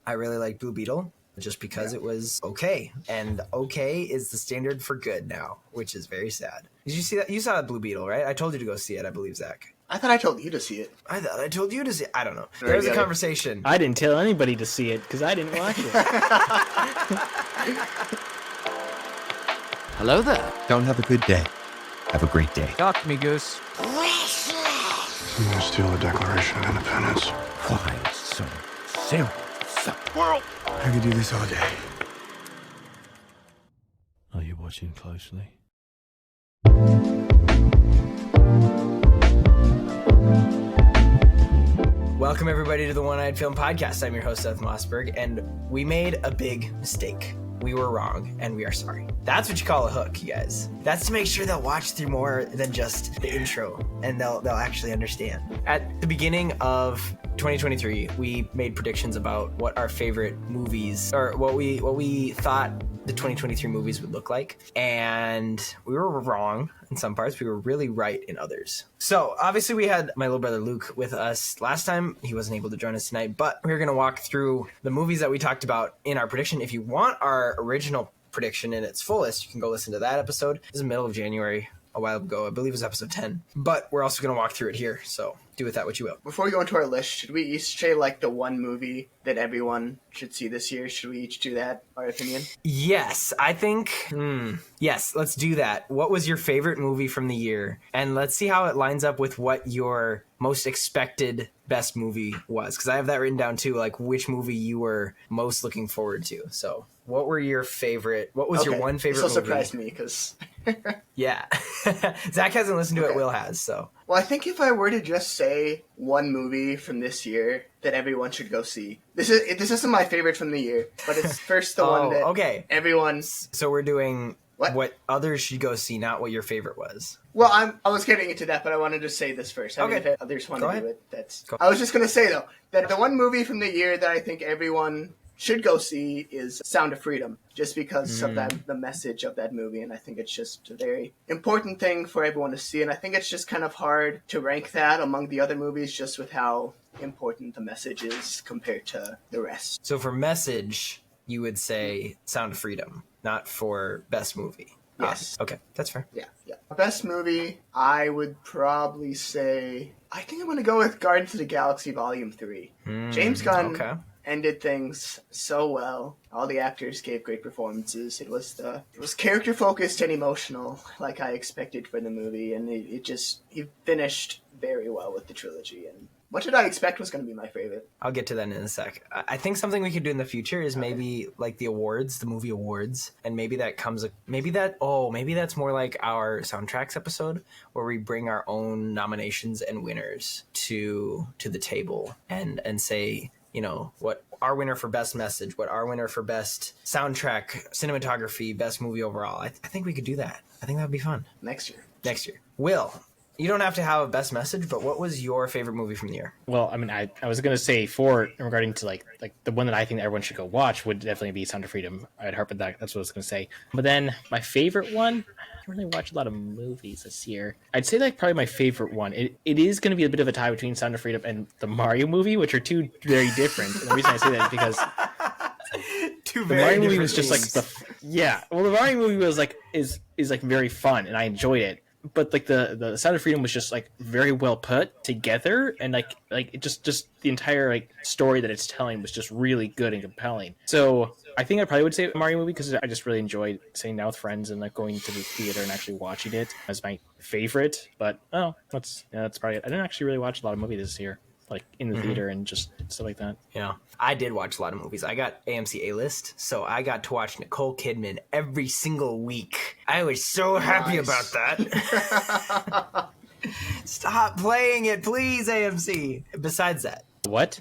I really like Blue Beetle just because it was okay. And okay is the standard for good now, which is very sad. Did you see that? You saw Blue Beetle, right? I told you to go see it, I believe, Zach. I thought I told you to see it. I thought I told you to see it. I don't know. There was a conversation. I didn't tell anybody to see it because I didn't watch it. Hello there. Don't have a good day. Have a great day. Talk to me, Goose. I'm gonna steal the Declaration of Independence. Why so serious? World! I could do this all day. Are you watching closely? Welcome, everybody, to the One-Eyed Film Podcast. I'm your host, Seth Mossberg, and we made a big mistake. We were wrong, and we are sorry. That's what you call a hook, you guys. That's to make sure they'll watch through more than just the intro, and they'll actually understand. At the beginning of 2023, we made predictions about what our favorite movies, or what we thought the 2023 movies would look like, and we were wrong in some parts. We were really right in others. So obviously we had my little brother Luke with us last time. He wasn't able to join us tonight, but we're going to walk through the movies that we talked about in our prediction. If you want our original prediction in its fullest, you can go listen to that episode. It was the middle of January, a while ago. I believe it was episode 10, but we're also going to walk through it here. So do with that what you will. Before we go into our list, should we each say like the one movie that everyone should see this year? Should we each do that? Our opinion? Yes, I think. Yes, let's do that. What was your favorite movie from the year? And let's see how it lines up with what your most expected best movie was. Because I have that written down too, like which movie you were most looking forward to. So what were your favorite? What was your one favorite movie? This will surprise me because... Yeah. Zach hasn't listened to it. Will has, so. Well, I think if I were to just say one movie from this year that everyone should go see, this isn't my favorite from the year, but it's first the one that everyone's. So we're doing what others should go see, not what your favorite was. Well, I was getting into that, but I wanted to say this first. I mean, if others want to do it, I was just going to say though that the one movie from the year that I think everyone should go see is Sound of Freedom, just because of the message of that movie, and I think it's just a very important thing for everyone to see, and I think it's just kind of hard to rank that among the other movies just with how important the message is compared to the rest. So for message, you would say Sound of Freedom, not for best movie. Yes. Okay, that's fair. Yeah. Best movie, I would probably say, I think I'm going to go with Guardians of the Galaxy Volume 3. James Gunn ended things so well. All the actors gave great performances. It was character focused and emotional, like I expected for the movie, and he finished very well with the trilogy. And what did I expect was going to be my favorite? I'll get to that in a sec. I think something we could do in the future is maybe like the awards, the movie awards, and maybe that's more like our soundtracks episode where we bring our own nominations and winners to the table and say, you know, what our winner for best message, what our winner for best soundtrack, cinematography, best movie overall. I think we could do that. I think that would be fun. Next year. Will, you don't have to have a best message, but what was your favorite movie from the year? Well, I mean, I was going to say regarding to like the one that I think everyone should go watch would definitely be Sound of Freedom. I'd harp at that. That's what I was going to say. But then my favorite one, I don't really watch a lot of movies this year. I'd say like probably my favorite one. It is going to be a bit of a tie between Sound of Freedom and the Mario movie, which are two very different. And the reason I say that is because the Mario movie was just like the Mario movie was like is like very fun and I enjoyed it. But like the Sound of Freedom was just like very well put together, and like it just the entire like story that it's telling was just really good and compelling. So I think I probably would say Mario movie because I just really enjoyed sitting down with friends and like going to the theater and actually watching it as my favorite. But that's probably it. I didn't actually really watch a lot of movies this year, like in the theater and just stuff like that. Yeah, I did watch a lot of movies. I got AMC A-List, so I got to watch Nicole Kidman every single week. I was so happy about that. Stop playing it, please, AMC. Besides that. What?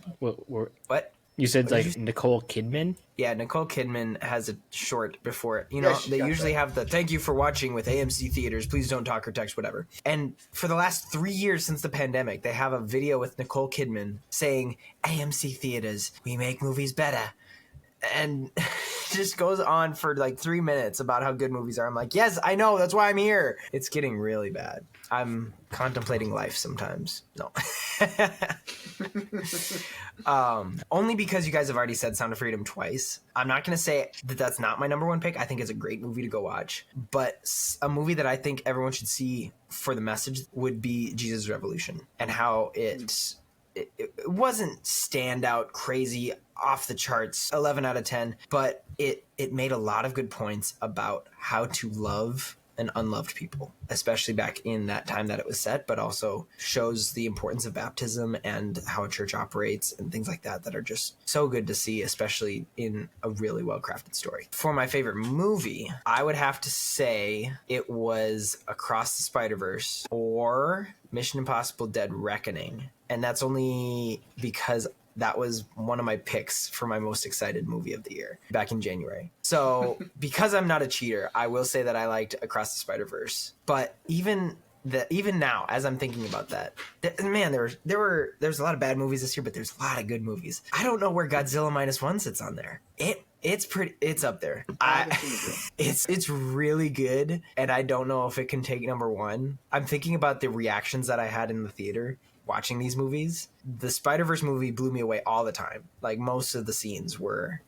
You said like you... Nicole Kidman? Yeah, Nicole Kidman has a short before it. You know, they usually have the thank you for watching with AMC Theaters. Please don't talk or text, whatever. And for the last 3 years since the pandemic, they have a video with Nicole Kidman saying, AMC Theaters, we make movies better. And just goes on for like 3 minutes about how good movies are. I'm like, yes, I know. That's why I'm here. It's getting really bad. I'm contemplating life sometimes. No. Only because you guys have already said Sound of Freedom twice. I'm not going to say that that's not my number one pick. I think it's a great movie to go watch. But a movie that I think everyone should see for the message would be Jesus Revolution, and how it wasn't standout, crazy, off the charts, 11 out of 10, but it made a lot of good points about how to love and unloved people, especially back in that time that it was set, but also shows the importance of baptism and how a church operates and things like that are just so good to see, especially in a really well-crafted story. For my favorite movie, I would have to say it was Across the Spider-Verse or Mission Impossible Dead Reckoning. And that's only because that was one of my picks for my most excited movie of the year back in January. So because I'm not a cheater, I will say that I liked Across the Spider-Verse. But even now, as I'm thinking about that, man, there's a lot of bad movies this year, but there's a lot of good movies. I don't know where Godzilla -1 sits on there. It's up there. It's really good, and I don't know if it can take number one. I'm thinking about the reactions that I had in the theater watching these movies. The Spider-Verse movie blew me away all the time. Like, most of the scenes were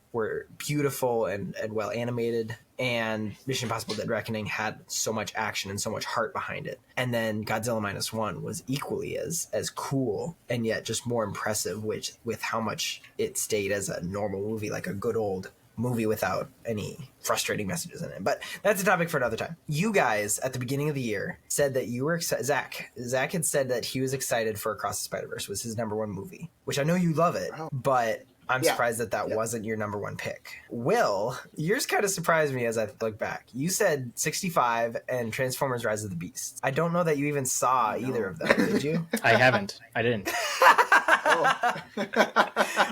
beautiful and well animated, and Mission Impossible Dead Reckoning had so much action and so much heart behind it. And then Godzilla -1 was equally as cool and yet just more impressive with how much it stayed as a normal movie, like a good old movie without any frustrating messages in it. But that's a topic for another time. You guys at the beginning of the year said that you were excited. Zach had said that he was excited for Across the Spider-Verse was his number one movie, which I know you love it, but I'm surprised that wasn't your number one pick. Will, yours kind of surprised me as I look back. You said 65 and Transformers Rise of the Beasts. I don't know that you even saw either of them, did you? I haven't. I didn't.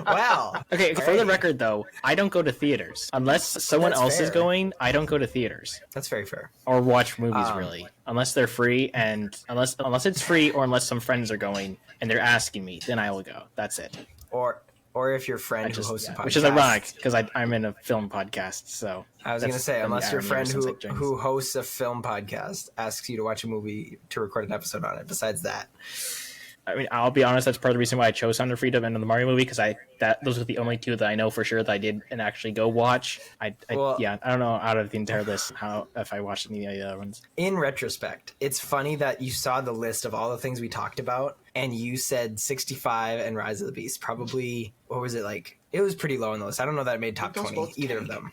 Wow. Okay, for the record, though, I don't go to theaters. Unless someone else is going, I don't go to theaters. That's very fair. Or watch movies, really. Unless they're free, and unless it's free, or unless some friends are going and they're asking me, then I will go. That's it. Or if your friend who hosts a podcast. Which is ironic, because I'm in a film podcast, so... I was going to say, unless your friend who hosts a film podcast asks you to watch a movie to record an episode on it. Besides that... I mean, I'll be honest, that's part of the reason why I chose Sound of Freedom and the Mario movie, because those are the only two that I know for sure that I did and actually go watch. I don't know out of the entire list if I watched any of the other ones. In retrospect, it's funny that you saw the list of all the things we talked about and you said 65 and Rise of the Beast. Probably, what was it like? It was pretty low on the list. I don't know that it made top 20, either of them.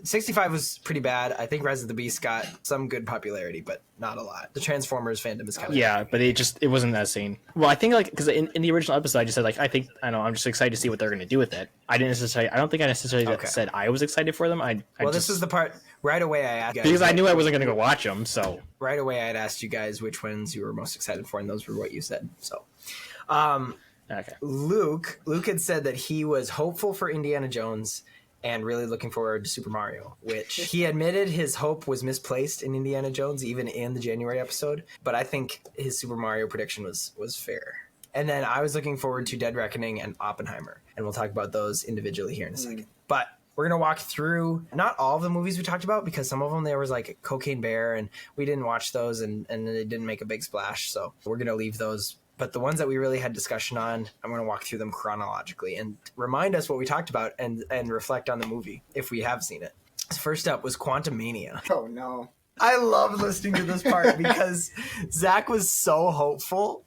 65 was pretty bad. I think Rise of the Beast got some good popularity, but not a lot. The Transformers fandom is kind of... Yeah, but it wasn't that scene. Well, I think, like, because in the original episode, I just said, like, I'm just excited to see what they're going to do with it. I don't think I necessarily said I was excited for them. This was the part, right away I asked you guys... Because I knew I wasn't going to go watch them, so... Right away I had asked you guys which ones you were most excited for, and those were what you said, so... Okay. Luke had said that he was hopeful for Indiana Jones and really looking forward to Super Mario, which he admitted his hope was misplaced in Indiana Jones, even in the January episode. But I think his Super Mario prediction was fair. And then I was looking forward to Dead Reckoning and Oppenheimer, and we'll talk about those individually here in a second. But we're going to walk through not all of the movies we talked about, because some of them there was like Cocaine Bear, and we didn't watch those, and they didn't make a big splash. So we're going to leave those. But the ones that we really had discussion on, I'm going to walk through them chronologically and remind us what we talked about and reflect on the movie if we have seen it. First up was Quantumania. Oh, no. I love listening to this part because Zach was so hopeful.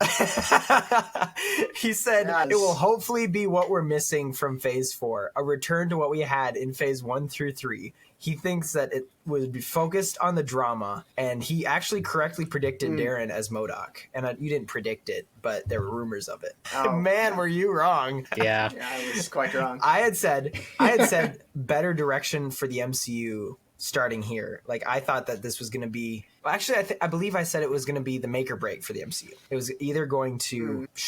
He said, It will hopefully be what we're missing from Phase 4, a return to what we had in Phase 1 through 3. He thinks that it would be focused on the drama, and he actually correctly predicted Darren as MODOK. And you didn't predict it, but there were rumors of it. Oh, man, were you wrong? Yeah. I was quite wrong. I had said better direction for the MCU starting here. Like, I thought that this was going to be... Well, actually, I believe I said it was going to be the make or break for the MCU. It was either going to it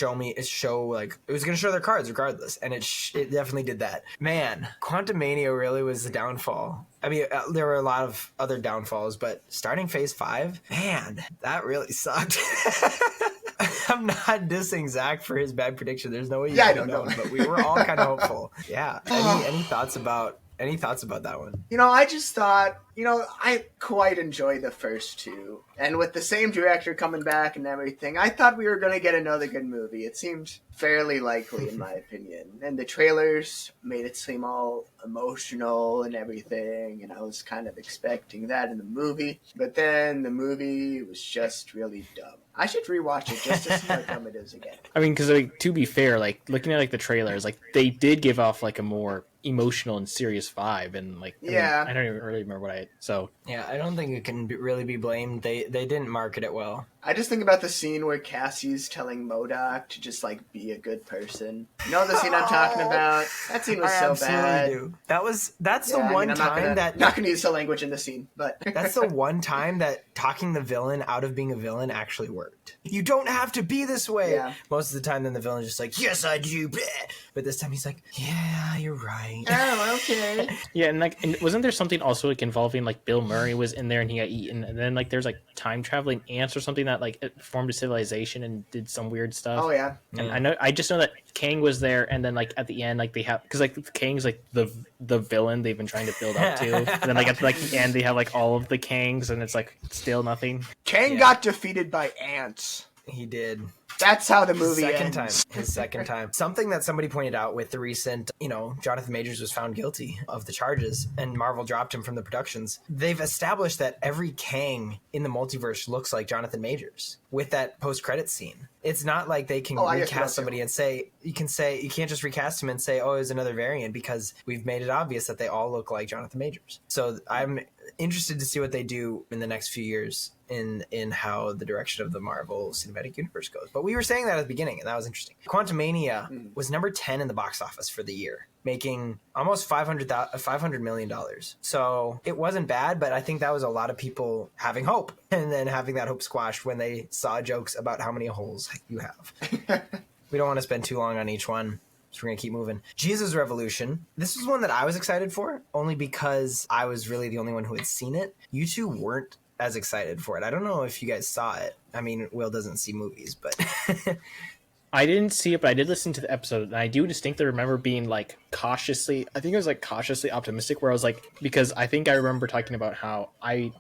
was going to show their cards regardless, and it definitely did that. Man, Quantumania really was the downfall. I mean, there were a lot of other downfalls, but starting Phase 5, man, that really sucked. I'm not dissing Zach for his bad prediction. There's no way you could have known, but we were all kind of hopeful. Yeah. Any thoughts about that one? I just thought I quite enjoy the first two. And with the same director coming back and everything, I thought we were going to get another good movie. It seemed fairly likely, in my opinion. And the trailers made it seem all emotional and everything, and I was kind of expecting that in the movie. But then the movie was just really dumb. I should rewatch it just to see how dumb it is again. I mean, because to be fair, looking at the trailers, they did give off a more emotional and serious vibe, and I don't even really remember I don't think it can really be blamed. They didn't market it well. I just think about the scene where Cassie's telling MODOK to just be a good person. You know the scene I'm talking about? That scene was so bad. Do. That's the one time that not gonna use the language in the scene, but that's the one time that talking the villain out of being a villain actually worked. You don't have to be this way. Yeah. Most of the time then the villain's just like, yes I do, but this time he's like, yeah, you're right. Oh, okay. Yeah, and wasn't there something also involving Bill Murray was in there and he got eaten, and then there's time traveling ants or something that it formed a civilization and did some weird stuff. Oh yeah. And I just know that Kang was there, and then at the end they have, because Kang's the villain they've been trying to build up to, and then at the end they have all of the Kangs, and it's still nothing. Kang got defeated by ants. He did. That's how the movie His second time. Something that somebody pointed out with the recent, Jonathan Majors was found guilty of the charges and Marvel dropped him from the productions. They've established that every Kang in the multiverse looks like Jonathan Majors with that post-credit scene. It's not like they can recast somebody and you can't just recast him and say, oh, it's another variant, because we've made it obvious that they all look like Jonathan Majors. So I'm interested to see what they do in the next few years in how the direction of the Marvel Cinematic Universe goes. But we were saying that at the beginning, and that was interesting. Quantumania was number 10 in the box office for the year, making almost $500 million. So it wasn't bad, but I think that was a lot of people having hope and then having that hope squashed when they saw jokes about how many holes you have. We don't want to spend too long on each one, so we're going to keep moving. Jesus Revolution. This was one that I was excited for, only because I was really the only one who had seen it. You two weren't as excited for it. I don't know if you guys saw it. I mean, Will doesn't see movies, but I didn't see it, but I did listen to the episode, and I do distinctly remember being cautiously, I think it was cautiously optimistic, where I was because I think I remember talking about how I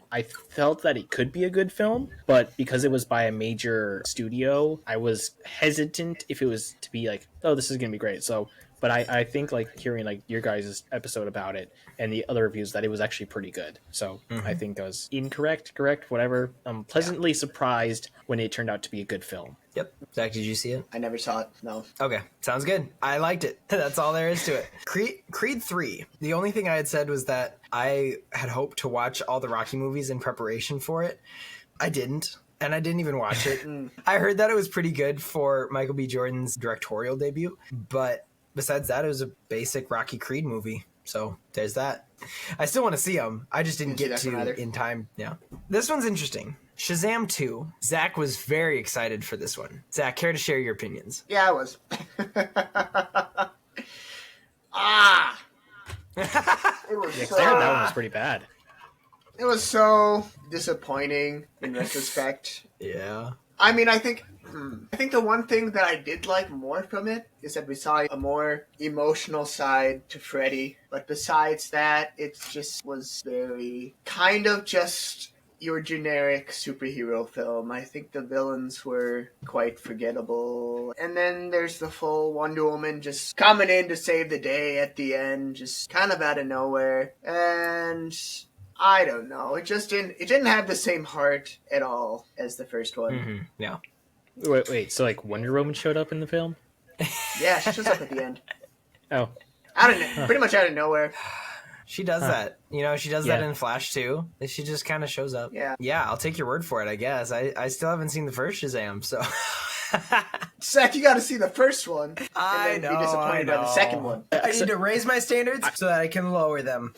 felt that it could be a good film, but because it was by a major studio, I was hesitant if it was to be oh, this is going to be great. So, but I think hearing your guys' episode about it and the other reviews, that it was actually pretty good. So I think I was correct, whatever. I'm pleasantly surprised when it turned out to be a good film. Yep. Zach, did you see it? I never saw it, no. Okay, sounds good. I liked it. That's all there is to it. Creed 3. The only thing I had said was that I had hoped to watch all the Rocky movies in preparation for it. I didn't. And I didn't even watch it. I heard that it was pretty good for Michael B. Jordan's directorial debut, but besides that, it was a basic Rocky Creed movie. So there's that. I still want to see them. I just didn't get to in time. Yeah. This one's interesting. Shazam 2. Zach was very excited for this one. Zach, care to share your opinions? Yeah, I was. It was that one was pretty bad. It was so disappointing in retrospect. Yeah. I mean, I think the one thing that I did like more from it is that we saw a more emotional side to Freddy. But besides that, it just was very kind of just your generic superhero film. I think the villains were quite forgettable. And then there's the full Wonder Woman just coming in to save the day at the end, just kind of out of nowhere. And I don't know. It didn't have the same heart at all as the first one. Mm-hmm. Yeah. Wait, so Wonder Woman showed up in the film? Yeah, she shows up at the end. Oh. Pretty much out of nowhere. She does that. She does that in Flash too. She just kind of shows up. Yeah. Yeah, I'll take your word for it, I guess. I still haven't seen the first Shazam, so... Seth, you got to see the first one and I then be disappointed by the second one. I need to raise my standards so that I can lower them.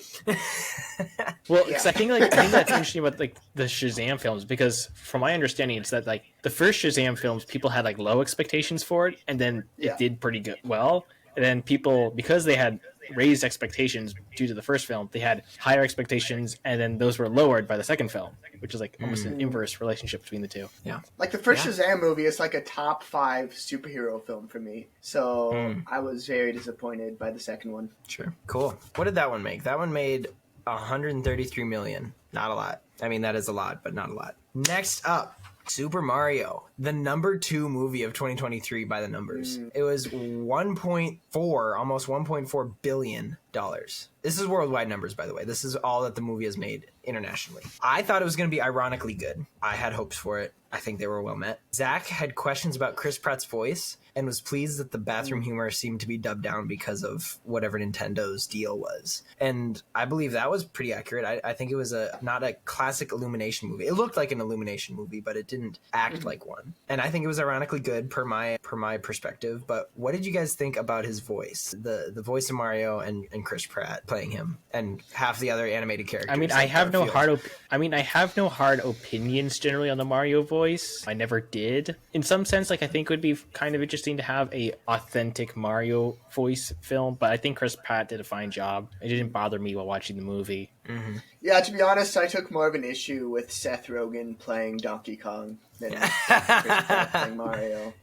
Well, yeah. I think that's interesting about the Shazam films, because from my understanding, it's that the first Shazam films, people had low expectations for it, and then it did pretty good, and then people, because they had raised expectations due to the first film, they had higher expectations, and then those were lowered by the second film, which is almost an inverse relationship between the two. Yeah. The first Shazam movie is a top 5 superhero film for me. So I was very disappointed by the second one. Sure. Cool. What did that one make? That one made 133 million. Not a lot. I mean, that is a lot, but not a lot. Next up, Super Mario, the number 2 movie of 2023 by the numbers. It was 1.4, almost 1.4 billion dollars. This is worldwide numbers, by the way. This is all that the movie has made internationally. I thought it was going to be ironically good. I had hopes for it. I think they were well met. Zach had questions about Chris Pratt's voice and was pleased that the bathroom humor seemed to be dubbed down because of whatever Nintendo's deal was. And I believe that was pretty accurate. I think it was not a classic Illumination movie. It looked like an Illumination movie, but it didn't act like one. And I think it was ironically good per my perspective. But what did you guys think about his voice? The voice of Mario and Chris Pratt playing him and half the other animated characters. I mean, I have no hard opinions generally on the Mario voice. I never did. In some sense, like I think it would be kind of interesting to have a authentic Mario voice film, but I think Chris Pratt did a fine job. It didn't bother me while watching the movie. Mm-hmm. Yeah, to be honest, I took more of an issue with Seth Rogen playing Donkey Kong than Chris Pratt playing Mario.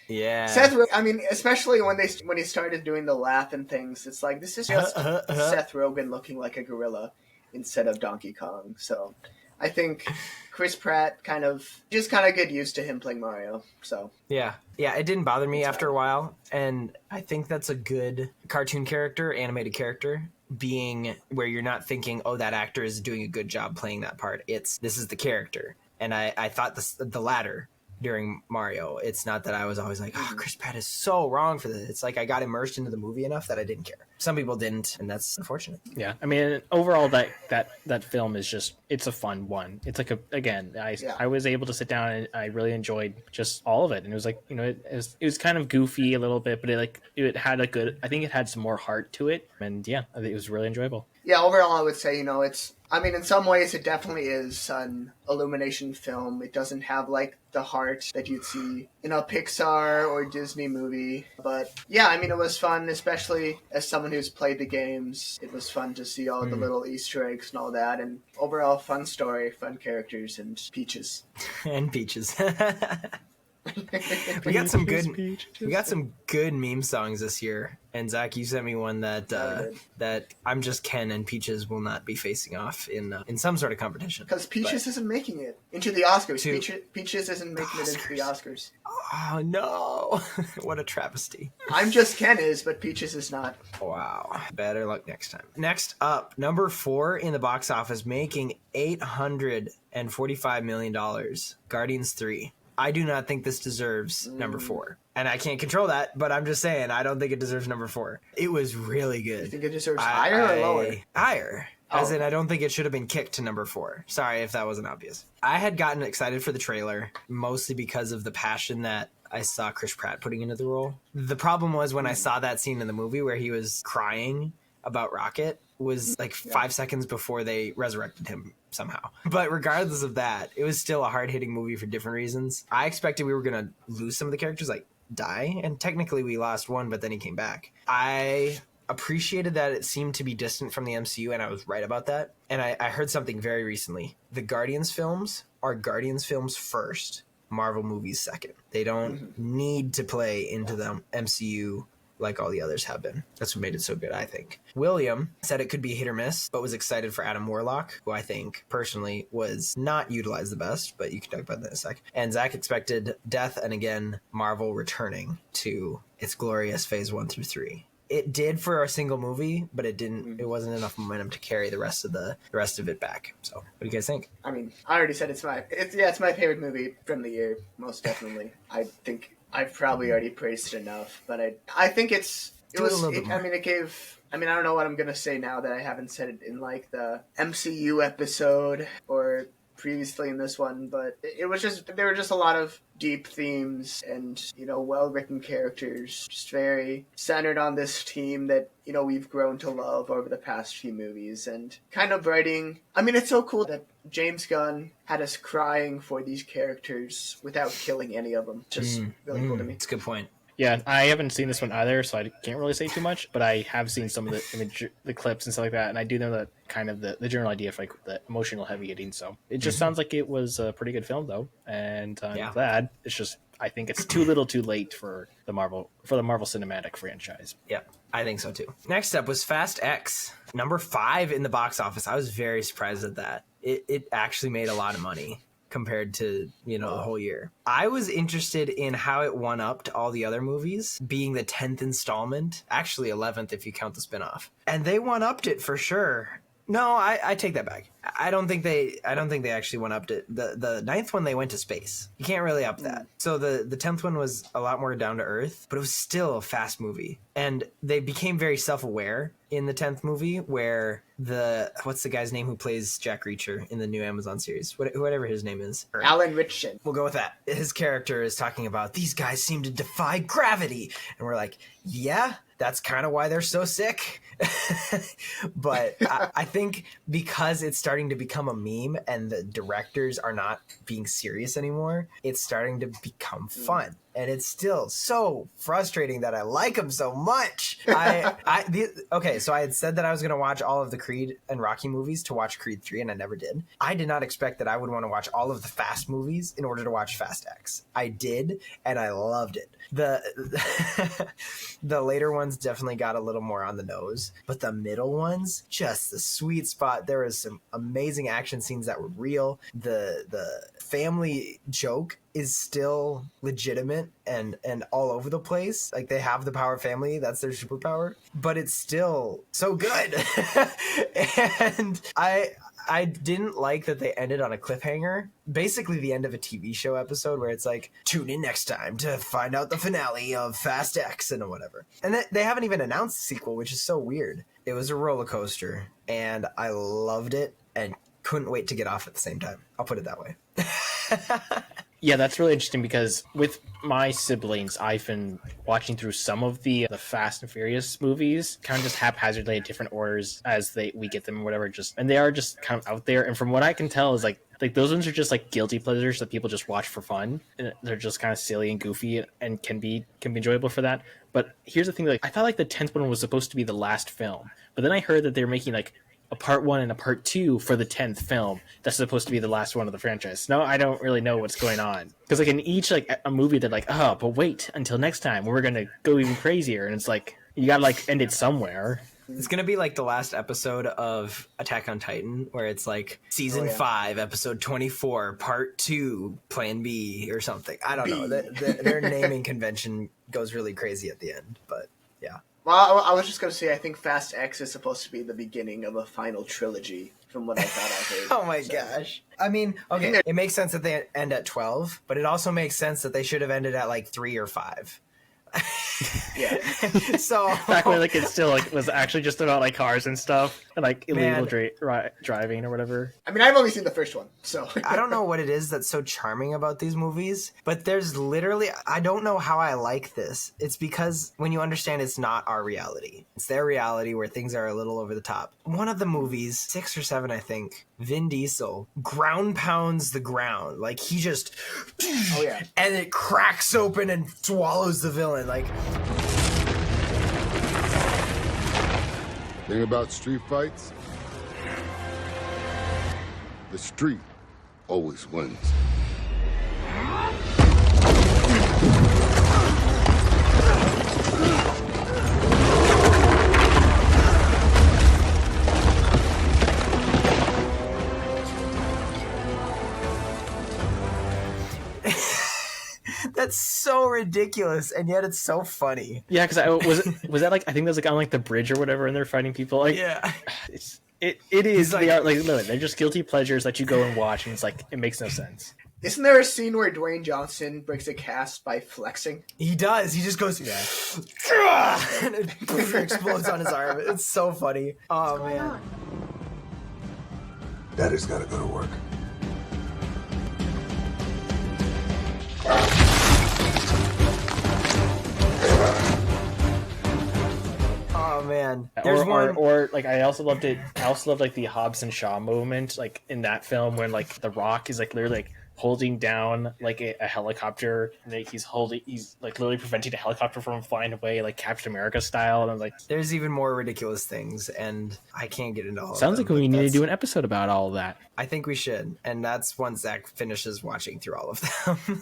Yeah, Seth. I mean, especially when he started doing the laugh and things, it's like this is just Seth Rogen looking like a gorilla instead of Donkey Kong. So, I think Chris Pratt kind of get used to him playing Mario. So yeah, it didn't bother me after a while, and I think that's a good cartoon character, animated character. Being where you're not thinking, oh, that actor is doing a good job playing that part. This is the character, and I thought the latter. During Mario, it's not that I was always like, oh, Chris Pratt is so wrong for this. It's like I got immersed into the movie enough that I didn't care. Some people didn't, and that's unfortunate. Yeah, I mean, overall, that film is just, it's a fun one. It's like I was able to sit down and I really enjoyed just all of it, and it was like, you know, it was kind of goofy a little bit, but it had a good, I think it had some more heart to it, and yeah, I think it was really enjoyable. Yeah, overall, I would say, you know, I mean, in some ways, it definitely is an Illumination film. It doesn't have, like, the heart that you'd see in a Pixar or Disney movie. But, yeah, I mean, it was fun, especially as someone who's played the games. It was fun to see all the little Easter eggs and all that. And overall, fun story, fun characters, and Peaches. And Peaches. We got some good meme songs this year. And Zach, you sent me one that I'm just Ken and Peaches will not be facing off in some sort of competition. Because Peaches isn't making it into the Oscars. Peaches isn't making it into the Oscars. Oh no! What a travesty. I'm just Ken is, but Peaches is not. Wow. Better luck next time. Next up, number 4 in the box office, making $845 million. Guardians 3. I do not think this deserves number 4. And I can't control that, but I'm just saying, I don't think it deserves number 4. It was really good. You think it deserves higher or lower? Higher. As in, I don't think it should have been kicked to number 4. Sorry if that wasn't obvious. I had gotten excited for the trailer, mostly because of the passion that I saw Chris Pratt putting into the role. The problem was when I saw that scene in the movie where he was crying about Rocket was like 5 seconds before they resurrected him somehow. But regardless of that, it was still a hard-hitting movie for different reasons. I expected we were going to lose some of the characters, like die, and technically we lost one, but then he came back. I appreciated that it seemed to be distant from the MCU, and I was right about that. And I heard something very recently. The Guardians films are Guardians films first, Marvel movies second. They don't need to play into the MCU like all the others have been. That's what made it so good, I think. William said it could be hit or miss, but was excited for Adam Warlock, who I think, personally, was not utilized the best, but you can talk about that in a sec. And Zach expected Death and, again, Marvel returning to its glorious Phase 1 through 3. It did for a single movie, but it wasn't enough momentum to carry the rest of it back. So, what do you guys think? I mean, I already said it's my favorite movie from the year, most definitely. I think I've probably already praised it enough, but I think I don't know what I'm going to say now that I haven't said it in like the MCU episode or previously in this one, but there were just a lot of deep themes and, you know, well-written characters, just very centered on this team that, you know, we've grown to love over the past few movies, and kind of writing. I mean, it's so cool that James Gunn had us crying for these characters without killing any of them. Just really cool to me. That's a good point. Yeah, I haven't seen this one either, so I can't really say too much, but I have seen some of the clips and stuff like that, and I do know that kind of the general idea of like the emotional heavy hitting, so it just sounds like it was a pretty good film though, and I'm glad. It's just, I think it's too little too late for the Marvel Cinematic franchise. Yeah, I think so too. Next up was Fast X, number 5 in the box office. I was very surprised at that. It actually made a lot of money compared to, the whole year. I was interested in how it won up to all the other movies, being the 10th installment, actually 11th if you count the spinoff. And they one upped it for sure. No, I take that back. I don't think they actually went up to the 9th one. They went to space. You can't really up that. So the 10th one was a lot more down to earth, but it was still a fast movie. And they became very self-aware in the 10th movie, where what's the guy's name who plays Jack Reacher in the new Amazon series? Whatever his name is. Alan Ritchson. We'll go with that. His character is talking about, these guys seem to defy gravity. And we're like, yeah, that's kind of why they're so sick. But I think because it's starting to become a meme and the directors are not being serious anymore, it's starting to become fun. And it's still so frustrating that I like them so much. Okay, so I had said that I was going to watch all of the Creed and Rocky movies to watch Creed 3, and I never did. I did not expect that I would want to watch all of the Fast movies in order to watch Fast X. I did, and I loved it. The later ones definitely got a little more on the nose, but the middle ones, just the sweet spot. There was some amazing action scenes that were real. The family joke is still legitimate and all over the place. Like, they have the power family, that's their superpower, but it's still so good. And I didn't like that they ended on a cliffhanger, basically the end of a TV show episode where it's like, tune in next time to find out the finale of Fast X and whatever. And they haven't even announced the sequel, which is so weird. It was a roller coaster, and I loved it and couldn't wait to get off at the same time. I'll put it that way. Yeah, that's really interesting because with my siblings, I've been watching through some of the Fast and Furious movies, kind of just haphazardly in different orders as we get them or whatever. And they are just kind of out there. And from what I can tell is like those ones are just like guilty pleasures that people just watch for fun. And they're just kind of silly and goofy and can be enjoyable for that. But here's the thing: like, I thought like the 10th one was supposed to be the last film, but then I heard that they're making like a part 1 and a part 2 for the 10th film that's supposed to be the last one of the franchise. No, I don't really know what's going on, because like in each like a movie they're like, oh, but wait until next time we're gonna go even crazier, and it's like you gotta like end it somewhere. It's gonna be like the last episode of Attack on Titan, where it's like season 5, episode 24, part 2, plan B or something. I don't know. Their naming convention goes really crazy at the end, but yeah. Well, I was just going to say, I think Fast X is supposed to be the beginning of a final trilogy, from what I thought I heard. Oh my gosh. I mean, okay, it makes sense that they end at 12, but it also makes sense that they should have ended at like 3 or 5. Yeah. So back when like it still like was actually just about like cars and stuff and like illegal driving or whatever. I mean, I've only seen the first one, so I don't know what it is that's so charming about these movies, but there's literally, I don't know how I like this. It's because when you understand it's not our reality, it's their reality where things are a little over the top. One of the movies, 6 or 7 I think, Vin Diesel ground pounds the ground, like he just and it cracks open and swallows the villain. Like, thing about street fights, the street always wins. that's so ridiculous, and yet it's so funny. Yeah, because was that like, I think that was like on like the bridge or whatever, and they're fighting people. Like, yeah, it is. Like, they are like, no, they're just guilty pleasures that you go and watch, and it's like it makes no sense. Isn't there a scene where Dwayne Johnson breaks a cast by flexing? He does. He just goes, and it explodes on his arm. It's so funny. Oh man. Daddy's got to go to work. Oh man, there's or like I also loved it. I also loved like the Hobbs and Shaw moment, like in that film when like The Rock is like literally like holding down like a helicopter, and like, he's like literally preventing a helicopter from flying away, like Captain America style. And I'm like, there's even more ridiculous things, and I can't get into all of them. Sounds like we need to do an episode about all of that. I think we should, and that's once Zach finishes watching through all of them.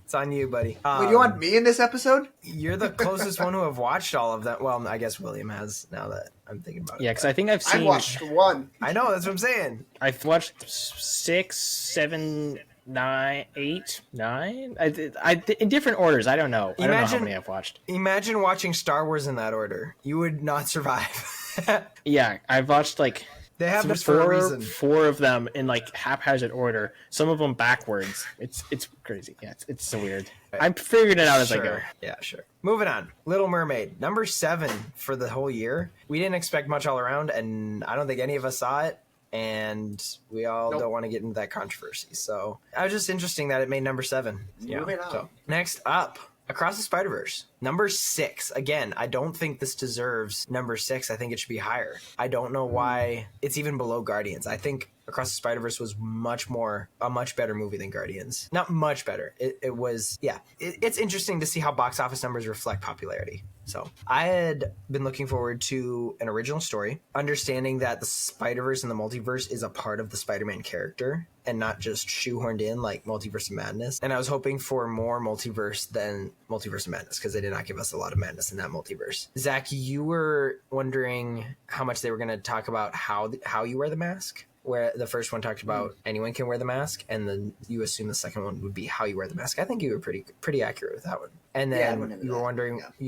It's on you, buddy. Wait, you want me in this episode? You're the closest one to have watched all of them. Well, I guess William has, now that I'm thinking about it. Yeah, because I think I've seen... I watched one. I know, that's what I'm saying. I've watched 6, 7, 9, 8, 9. I in different orders. I don't know. I don't know how many I've watched. Imagine watching Star Wars in that order. You would not survive. Yeah, I've watched like... They have this for a reason. 4 of them in like haphazard order. Some of them backwards. It's crazy. Yeah, it's so weird. I'm figuring it out as I go. Yeah, sure. Moving on. Little Mermaid, number 7 for the whole year. We didn't expect much all around, and I don't think any of us saw it. And we all don't want to get into that controversy. So it was just interesting that it made number 7. Moving on. So, next up, Across the Spider-Verse, number 6. Again, I don't think this deserves number 6. I think it should be higher. I don't know why it's even below Guardians. I think Across the Spider-Verse was a much better movie than Guardians. Not much better. It was, yeah. It's interesting to see how box office numbers reflect popularity. So I had been looking forward to an original story, understanding that the Spider-Verse and the multiverse is a part of the Spider-Man character and not just shoehorned in like Multiverse of Madness. And I was hoping for more multiverse than Multiverse of Madness because they did not give us a lot of madness in that multiverse. Zach, you were wondering how much they were going to talk about how you wear the mask, where the first one talked about anyone can wear the mask, and then you assume the second one would be how you wear the mask. I think you were pretty accurate with that one. And then you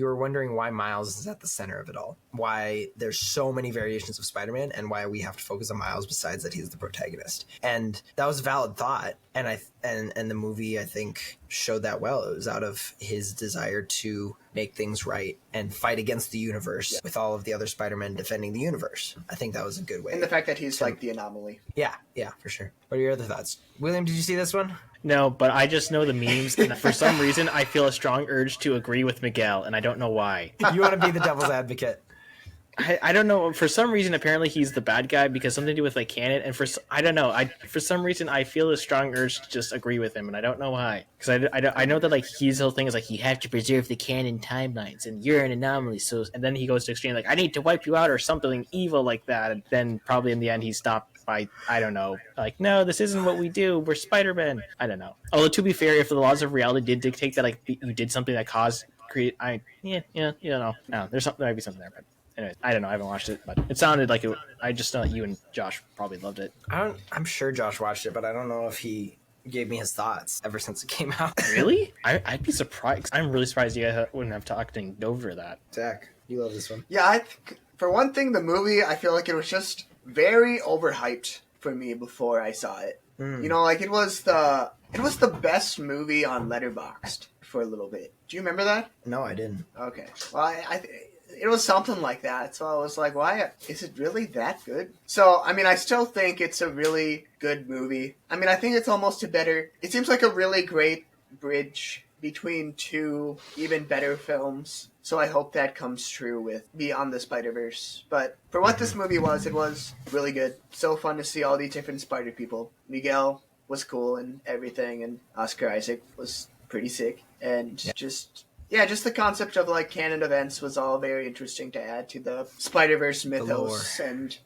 were wondering why Miles is at the center of it all, why there's so many variations of Spider-Man, and why we have to focus on Miles besides that he's the protagonist. And that was a valid thought, and the movie I think showed that well. It was out of his desire to make things right and fight against the universe with all of the other Spider-Men defending the universe. I think that was a good way. And the fact that he's like the anomaly. Yeah, for sure. What are your other thoughts? William, did you see this one? No, but I just know the memes, and for some reason, I feel a strong urge to agree with Miguel, and I don't know why. You want to be the devil's advocate. I don't know. For some reason, apparently he's the bad guy because something to do with like canon, and I don't know. For some reason, I feel a strong urge to just agree with him, and I don't know why. Because I know that like his whole thing is like you have to preserve the canon timelines, and you're an anomaly. So and then he goes to extreme like I need to wipe you out or something evil like that, and then probably in the end he stopped. I don't know, like, no, this isn't what we do. We're Spider-Man. I don't know. Although, to be fair, if the laws of reality did dictate that, like, you did something that you don't know. No, there might be something there, but anyways, I don't know. I haven't watched it, but it sounded like I just know that you and Josh probably loved it. I'm sure Josh watched it, but I don't know if he gave me his thoughts ever since it came out. Really? I'd be surprised. I'm really surprised you guys wouldn't have talked over that. Zach, you love this one. Yeah, for one thing, the movie, I feel like it was just very overhyped for me before I saw it. You know, like it was the best movie on Letterboxd for a little bit. Do you remember that? No, I didn't. Okay. Well, it was something like that. So I was like, why is it really that good? So, I mean, I still think it's a really good movie. I mean, I think it's almost it seems like a really great bridge between 2 even better films. So I hope that comes true with Beyond the Spider-Verse. But for what this movie was, it was really good. So fun to see all these different Spider people. Miguel was cool and everything, and Oscar Isaac was pretty sick. And just the concept of like canon events was all very interesting to add to the Spider-Verse mythos, and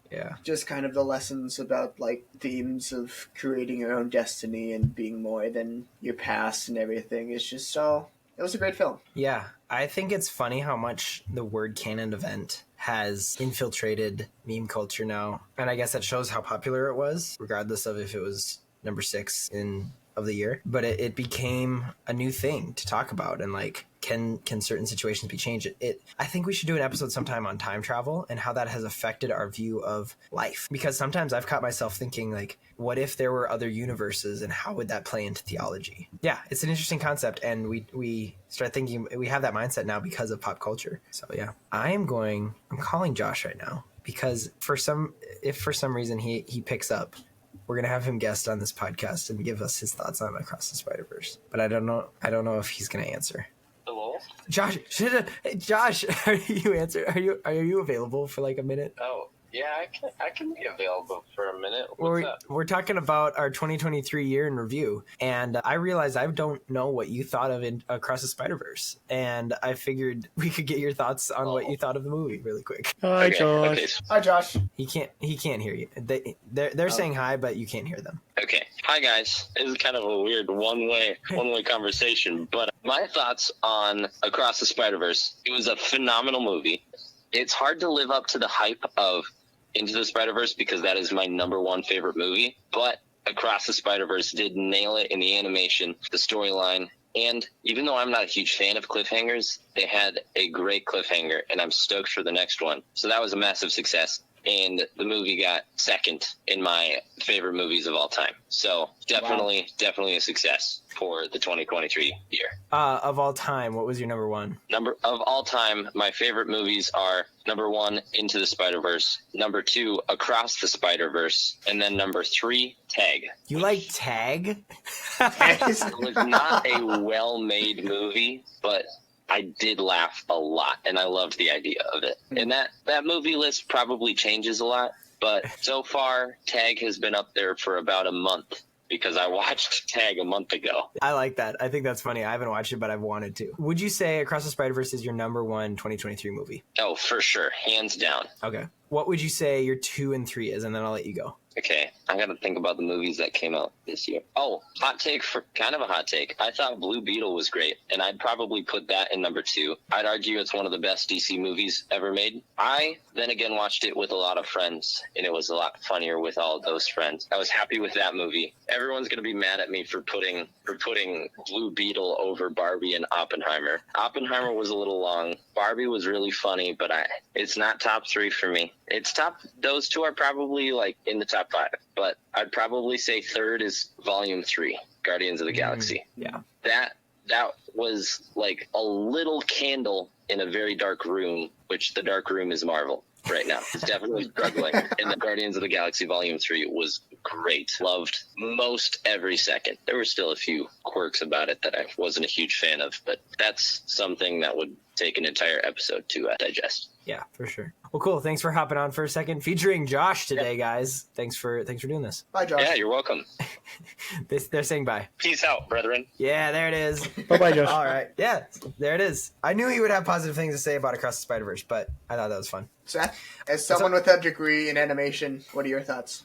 just kind of the lessons about like themes of creating your own destiny and being more than your past and everything. It's just it was a great film. Yeah, I think it's funny how much the word canon event has infiltrated meme culture now. And I guess that shows how popular it was, regardless of if it was number 6 of the year. But it became a new thing to talk about, and like can certain situations be changed? I think we should do an episode sometime on time travel and how that has affected our view of life. Because sometimes I've caught myself thinking like, what if there were other universes and how would that play into theology? Yeah, it's an interesting concept, and we start thinking, we have that mindset now because of pop culture. So yeah, I'm calling Josh right now because if for some reason he picks up, we're going to have him guest on this podcast and give us his thoughts on Across the Spider-Verse. But I don't know if he's going to answer. Hello? Josh, are you available for like a minute? Oh, Yeah, I can be available for a minute. What's up? We're talking about our 2023 year in review, and I realized I don't know what you thought of Across the Spider-Verse, and I figured we could get your thoughts on what you thought of the movie really quick. Hi, Okay, Josh. okay. Hi, Josh. He can't hear you. They're saying hi, but you can't hear them. Okay. Hi, guys. This is kind of a weird one-way conversation, but my thoughts on Across the Spider-Verse, it was a phenomenal movie. It's hard to live up to the hype of Into the Spider-Verse because that is my number one favorite movie, but Across the Spider-Verse did nail it in the animation, the storyline, and even though I'm not a huge fan of cliffhangers, they had a great cliffhanger, and I'm stoked for the next one. So that was a massive success, and the movie got second in my favorite movies of all time. So definitely a success for the 2023 year. Of all time, what was your number one? Of all time, my favorite movies are number 1, Into the Spider-Verse, number 2, Across the Spider-Verse, and then number 3, Tag. You like Tag? It was not a well-made movie, but I did laugh a lot, and I loved the idea of it. And that movie list probably changes a lot, but so far, Tag has been up there for about a month because I watched Tag a month ago. I like that. I think that's funny. I haven't watched it, but I've wanted to. Would you say Across the Spider-Verse is your number one 2023 movie? Oh, for sure. Hands down. Okay. What would you say your 2 and 3 is, and then I'll let you go. Okay, I gotta think about the movies that came out this year. Oh, kind of a hot take. I thought Blue Beetle was great, and I'd probably put that in number 2. I'd argue it's one of the best DC movies ever made. I, then again, watched it with a lot of friends, and it was a lot funnier with all of those friends. I was happy with that movie. Everyone's gonna be mad at me for putting Blue Beetle over Barbie and Oppenheimer. Oppenheimer was a little long. Barbie was really funny, but it's not top 3 for me. Those two are probably like in the top 5, but I'd probably say third is Volume 3, Guardians of the Galaxy. Yeah. That was like a little candle in a very dark room, which the dark room is Marvel right now. It's definitely struggling. And the Guardians of the Galaxy Volume 3 was great. Loved most every second. There were still a few quirks about it that I wasn't a huge fan of, but that's something that would take an entire episode to digest. Yeah, for sure. Well, cool. Thanks for hopping on for a second, featuring Josh today, guys. Thanks for doing this. Bye, Josh. Yeah, you're welcome. They're saying bye. Peace out, brethren. Yeah, there it is. Bye-bye, Josh. All right. Yeah, there it is. I knew he would have positive things to say about Across the Spider-Verse, but I thought that was fun. Seth, as someone with a degree in animation, what are your thoughts?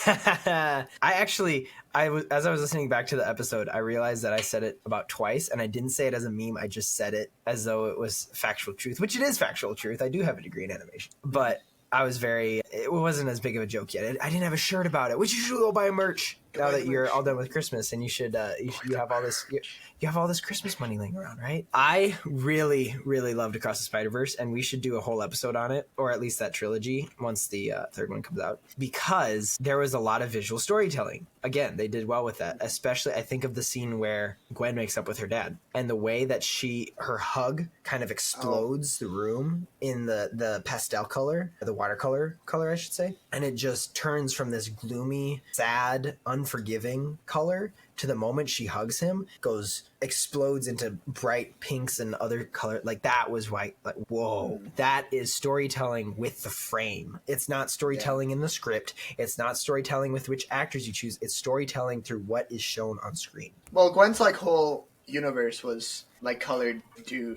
As I was listening back to the episode, I realized that I said it about twice, and I didn't say it as a meme. I just said it as though it was factual truth, which it is factual truth. I do have a degree in animation, but it wasn't as big of a joke yet. I didn't have a shirt about it, which you should go buy merch now that you're all done with Christmas, and you have all this. You have all this Christmas money laying around, right? I really, really loved Across the Spider-Verse, and we should do a whole episode on it, or at least that trilogy, once the third one comes out, because there was a lot of visual storytelling. Again, they did well with that, especially I think of the scene where Gwen makes up with her dad, and the way that her hug kind of explodes the room in the pastel color, the watercolor color, I should say, and it just turns from this gloomy, sad, unforgiving color to the moment she hugs him, explodes into bright pinks and other color. Like, that was white. Like, whoa, that is storytelling with the frame. It's not storytelling in the script. It's not storytelling with which actors you choose. It's storytelling through what is shown on screen. Well, Gwen's whole universe was colored to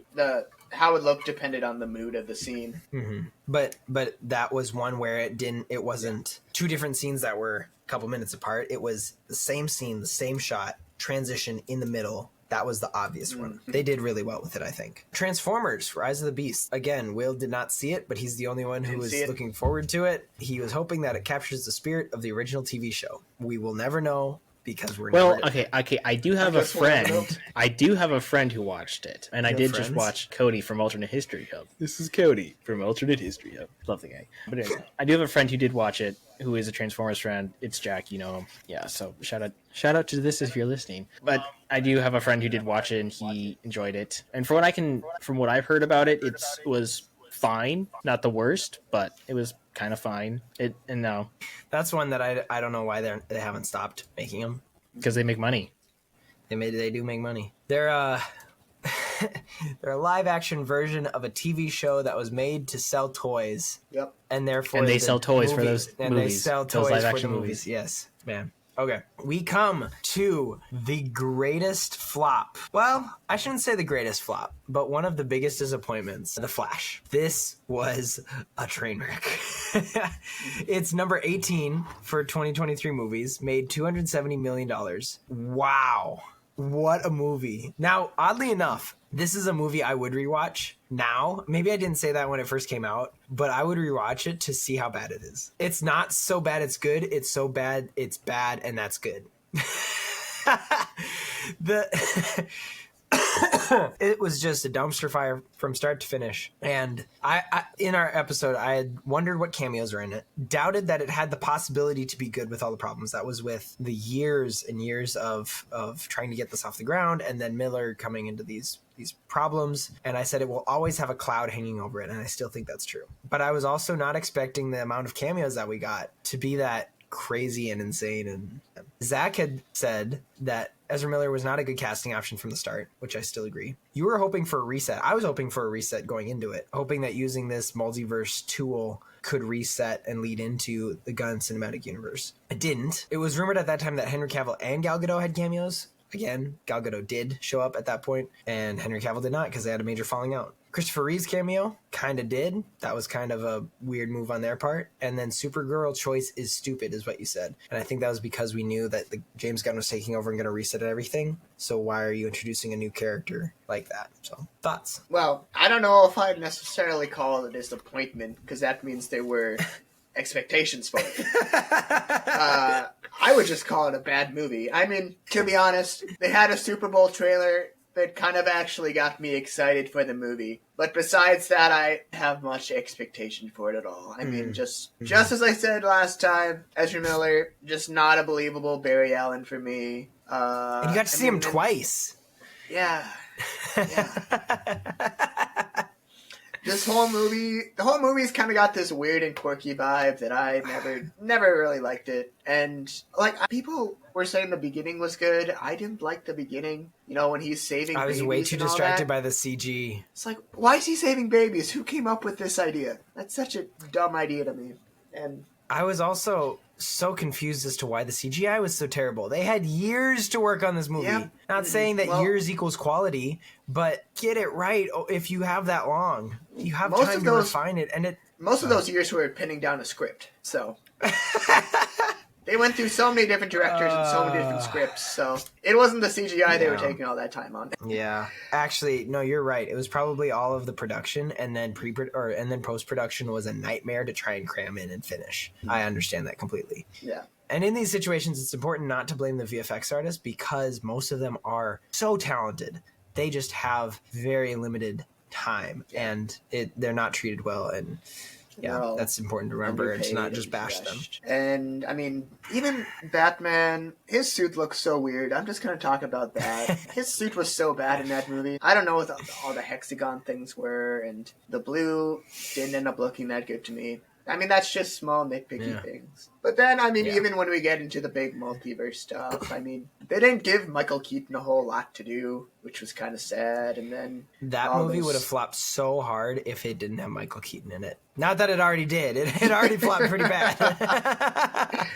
how it looked depended on the mood of the scene. Mm-hmm. But that was one where it wasn't two different scenes that were couple minutes apart. It was the same scene, the same shot, transition in the middle. That was the obvious one. They did really well with it, I think. Transformers, Rise of the Beast. Again, Will did not see it, but he's the only one who was looking forward to it. He was hoping that it captures the spirit of the original TV show. We will never know because we're okay. I do have a friend. I do have a friend who watched it, and I did just watch Cody from Alternate History Hub. This is Cody from Alternate History Hub. Love the guy. But anyway, I do have a friend who did watch it, who is a Transformers fan. It's Jack, you know him. Yeah, so shout out to this if you're listening. But I do have a friend who did watch it, and he enjoyed it. And from what I've heard about it, it was fine, not the worst, but it was kind of fine. That's one that I don't know why they haven't stopped making them, because they make money. They do make money. They're they're a live action version of a TV show that was made to sell toys. Yep. And therefore, and they sell toys for those and movies. they sell those toys live for the action movies. Yes, man. Okay, we come to the greatest flop. Well, I shouldn't say the greatest flop, but one of the biggest disappointments, The Flash. This was a train wreck. It's number 18 for 2023 movies, made $270 million. Wow. What a movie. Now, oddly enough, this is a movie I would rewatch now. Maybe I didn't say that when it first came out, but I would rewatch it to see how bad it is. It's not so bad it's good. It's so bad it's bad, and that's good. It was just a dumpster fire from start to finish. And I in our episode, I had wondered what cameos are in it, doubted that it had the possibility to be good with all the problems that was with the years and years of trying to get this off the ground, and then Miller coming into these problems. And I said it will always have a cloud hanging over it, and I still think that's true. But I was also not expecting the amount of cameos that we got to be that crazy and insane. And Zach had said that Ezra Miller was not a good casting option from the start, which I still agree. You were hoping for a reset. I was hoping for a reset going into it, hoping that using this multiverse tool could reset and lead into the Gunn cinematic universe. It didn't. It was rumored at that time that Henry Cavill and Gal Gadot had cameos. Again, Gal Gadot did show up at that point, and Henry Cavill did not because they had a major falling out. Christopher Reeve's cameo kind of did. That was kind of a weird move on their part. And then Supergirl choice is stupid, is what you said. And I think that was because we knew that the James Gunn was taking over and going to reset everything. So why are you introducing a new character like that? So, thoughts? Well, I don't know if I'd necessarily call it a disappointment, because that means there were expectations for it. I would just call it a bad movie. I mean, to be honest, they had a Super Bowl trailer that kind of actually got me excited for the movie. But besides that, I have much expectation for it at all. I mean, just as I said last time, Ezra Miller, just not a believable Barry Allen for me. And you got to see him twice. Yeah. The whole movie's kind of got this weird and quirky vibe that I never really liked it. And like, people were saying the beginning was good. I didn't like the beginning. You know, when he's saving babies. I was way too distracted by the CG. It's like, why is he saving babies? Who came up with this idea? That's such a dumb idea to me. And I was also so confused as to why the CGI was so terrible. They had years to work on this movie. Yep. Not saying that years equals quality, but get it right if you have that long. You have time to refine it. And most of those years were pinning down a script. So they went through so many different directors and so many different scripts. So it wasn't the CGI they were taking all that time on. Yeah. Actually, no, you're right. It was probably all of the production, and then post-production was a nightmare to try and cram in and finish. I understand that completely. Yeah. And in these situations, it's important not to blame the VFX artists, because most of them are so talented. They just have very limited time, and they're not treated well. And yeah, that's important to remember, and to not just bash them. And I mean, even Batman, his suit looks so weird. I'm just going to talk about that. His suit was so bad in that movie. I don't know what all the hexagon things were, and the blue didn't end up looking that good to me. I mean, that's just small nitpicky things. But then, I mean, even when we get into the big multiverse stuff, I mean, they didn't give Michael Keaton a whole lot to do, which was kind of sad. And then that movie would have flopped so hard if it didn't have Michael Keaton in it. Not that it already did. It already flopped pretty bad.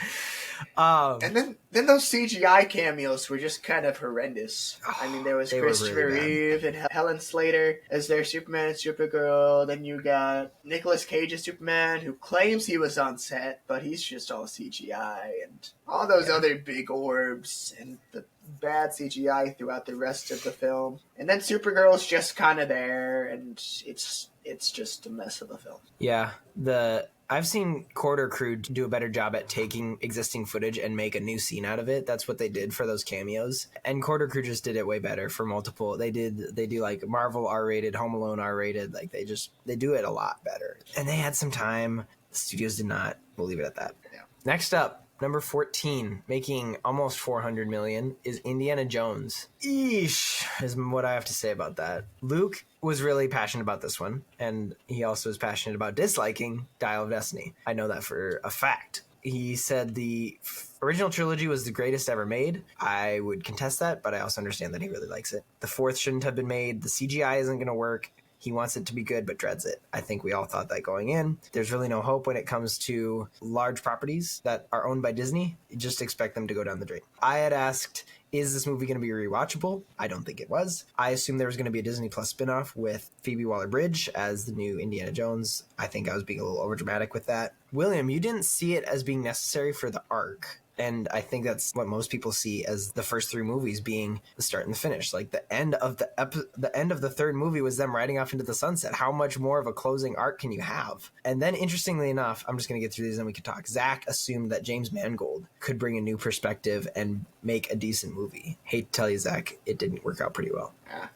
And then those CGI cameos were just kind of horrendous. I mean, there was Christopher Reeve and Helen Slater as their Superman and Supergirl. Then you got Nicolas Cage as Superman, who claims he was on set, but he's just all CGI. And all those other big orbs and the bad CGI throughout the rest of the film. And then Supergirl's just kind of there, and it's just a mess of a film. Yeah, I've seen Corridor Crew do a better job at taking existing footage and make a new scene out of it. That's what they did for those cameos. And Corridor Crew just did it way better for multiple. They do like Marvel R-rated, Home Alone R-rated. Like they do it a lot better. And they had some time. The studios did not. We'll leave it at that. Yeah. Next up, number 14, making almost $400 million, is Indiana Jones. Eesh, is what I have to say about that. Luke was really passionate about this one, and he also was passionate about disliking Dial of Destiny. I know that for a fact. He said the original trilogy was the greatest ever made. I would contest that, but I also understand that he really likes it. The fourth shouldn't have been made. The CGI isn't going to work. He wants it to be good, but dreads it. I think we all thought that going in. There's really no hope when it comes to large properties that are owned by Disney. You just expect them to go down the drain. I had asked, is this movie going to be rewatchable? I don't think it was. I assumed there was going to be a Disney Plus spinoff with Phoebe Waller-Bridge as the new Indiana Jones. I think I was being a little overdramatic with that. William, you didn't see it as being necessary for the arc. And I think that's what most people see as the first three movies being the start and the finish. Like the end of the end of the third movie was them riding off into the sunset. How much more of a closing arc can you have? And then, interestingly enough, I'm just going to get through these and we can talk. Zach assumed that James Mangold could bring a new perspective and make a decent movie. Hate to tell you, Zach, it didn't work out pretty well.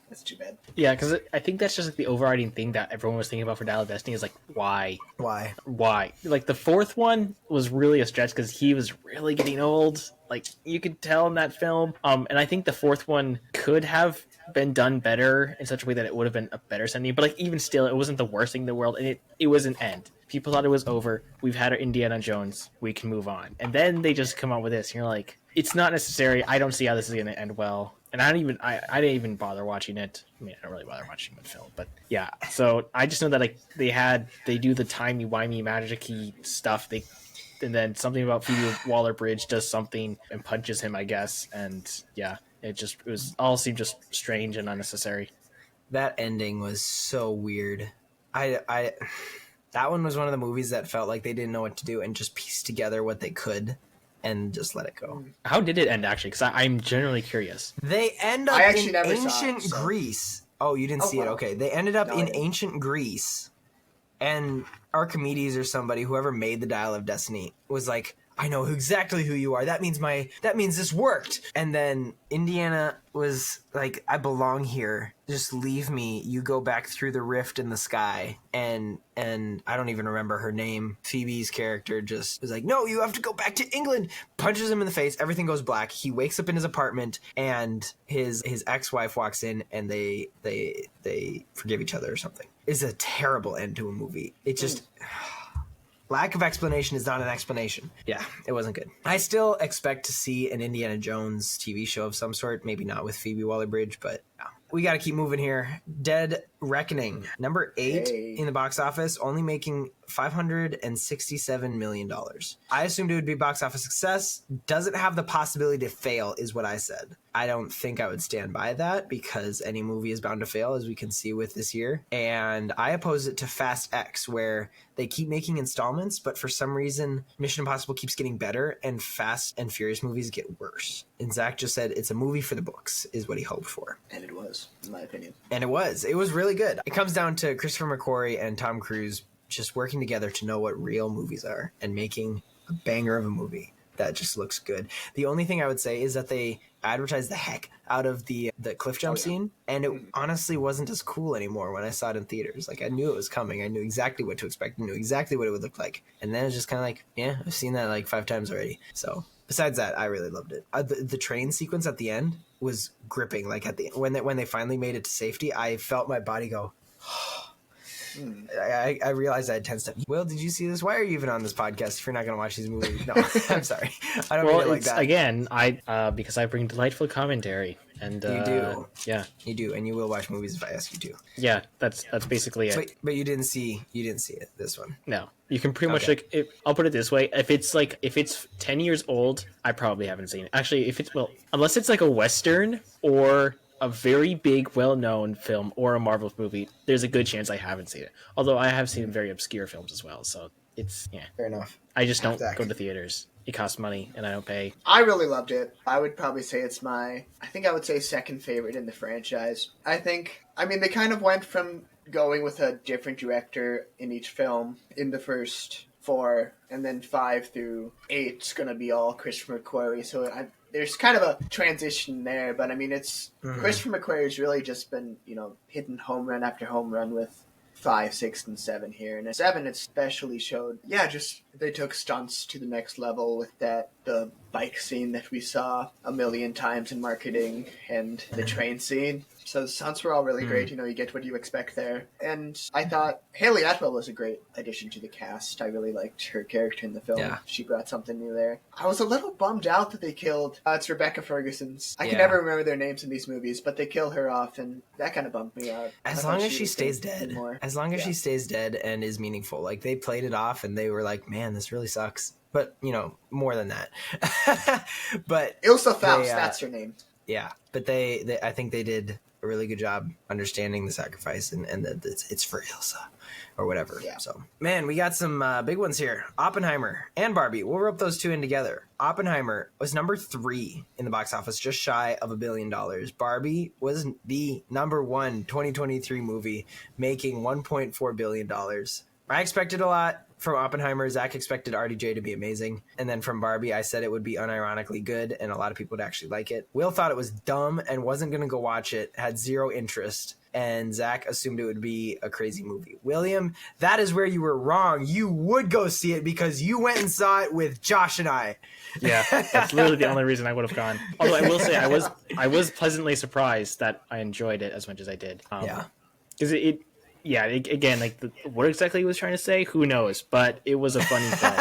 That's too bad. Yeah, because I think that's just like the overriding thing that everyone was thinking about for Dial of Destiny is like, why? Like the fourth one was really a stretch because he was really getting old. Like you could tell in that film. And I think the fourth one could have been done better in such a way that it would have been a better sending. But like even still, it wasn't the worst thing in the world, and it was an end. People thought it was over. We've had our Indiana Jones. We can move on. And then they just come out with this. And you're like, it's not necessary. I don't see how this is going to end well. And I didn't even bother watching it. I mean, I don't really bother watching the film, but yeah. So I just know that like they do the timey-wimey magic-y stuff. And then something about Phoebe Waller-Bridge does something and punches him, I guess. And yeah, it all seemed just strange and unnecessary. That ending was so weird. That one was one of the movies that felt like they didn't know what to do and just pieced together what they could and just let it go. How did it end, actually? Because I'm generally curious. They end up in ancient Greece. Oh, you didn't see it? Okay. They ended up in ancient Greece. And Archimedes or somebody, whoever made the Dial of Destiny, was like, I know exactly who you are. That means this worked. And then Indiana was like, I belong here. Just leave me. You go back through the rift in the sky. And I don't even remember her name. Phoebe's character just was like, no, you have to go back to England. Punches him in the face. Everything goes black. He wakes up in his apartment and his ex-wife walks in and they forgive each other or something. It's a terrible end to a movie. It just... Lack of explanation is not an explanation. Yeah, it wasn't good. I still expect to see an Indiana Jones TV show of some sort. Maybe not with Phoebe Waller-Bridge, but yeah. We got to keep moving here. Dead Reckoning, number 8 in the box office, only making $567 million. I assumed it would be box office success. Doesn't have the possibility to fail, is what I said. I don't think I would stand by that because any movie is bound to fail, as we can see with this year. And I oppose it to Fast X, where they keep making installments, but for some reason, Mission Impossible keeps getting better and Fast and Furious movies get worse. And Zach just said it's a movie for the books, is what he hoped for. And it was, in my opinion. And it was. It was really good. It comes down to Christopher McQuarrie and Tom Cruise just working together to know what real movies are and making a banger of a movie that just looks good. The only thing I would say is that they advertised the heck out of the cliff jump scene, and it honestly wasn't as cool anymore when I saw it in theaters. Like, I knew it was coming. I knew exactly what to expect. I knew exactly what it would look like. And then it's just kind of like, yeah, I've seen that like 5 times already. So besides that, I really loved it. The train sequence at the end was gripping. Like when they finally made it to safety, I felt my body go, I realized I had 10 steps. Will, did you see this? Why are you even on this podcast if you're not going to watch these movies? No, I'm sorry. I don't mean it like that. Again, because I bring delightful commentary. And you do. Yeah. You do, and you will watch movies if I ask you to. Yeah, that's basically it. But you didn't see it, this one. No. You can pretty much I'll put it this way. If it's 10 years old, I probably haven't seen it. Actually, unless it's like a Western or a very big, well-known film or a Marvel movie, there's a good chance I haven't seen it. Although I have seen very obscure films as well, so it's, yeah. Fair enough. I just don't go to theaters. It costs money, and I don't pay. I really loved it. I would probably say it's second favorite in the franchise. I mean, they kind of went from going with a different director in each film in the first 4, and then 5 through 8 is going to be all Christopher McQuarrie, so there's kind of a transition there, but I mean, it's Christopher McQuarrie's really just been, hitting home run after home run with 5, 6, and 7 here. And 7 especially showed, just they took stunts to the next level with the bike scene that we saw a million times in marketing and the train scene. So the stunts were all really great. You know, you get what you expect there. And I thought Haley Atwell was a great addition to the cast. I really liked her character in the film. Yeah. She brought something new there. I was a little bummed out that they killed, it's Rebecca Ferguson's. I can never remember their names in these movies, but they kill her off, and that kind of bummed me out. As long as she stays dead. As long as she stays dead and is meaningful. Like, they played it off and they were like, man, this really sucks. But, you know, more than that. But Ilsa Faust, that's her name. Yeah, but they I think they did a really good job understanding the sacrifice and that it's for Ilsa or whatever. Yeah. So, man, we got some big ones here. Oppenheimer and Barbie. We'll rope those two in together. Oppenheimer was number 3 in the box office, just shy of $1 billion. Barbie was the number 1 2023 movie, making $1.4 billion. I expected a lot from Oppenheimer. Zach expected RDJ to be amazing. And then from Barbie, I said it would be unironically good, and a lot of people would actually like it. Will thought it was dumb and wasn't going to go watch it, had zero interest. And Zach assumed it would be a crazy movie. William, that is where you were wrong. You would go see it because you went and saw it with Josh and I. Yeah, that's literally the only reason I would have gone. Although I will say I was pleasantly surprised that I enjoyed it as much as I did. Because again, like what exactly he was trying to say, who knows? But it was a funny film.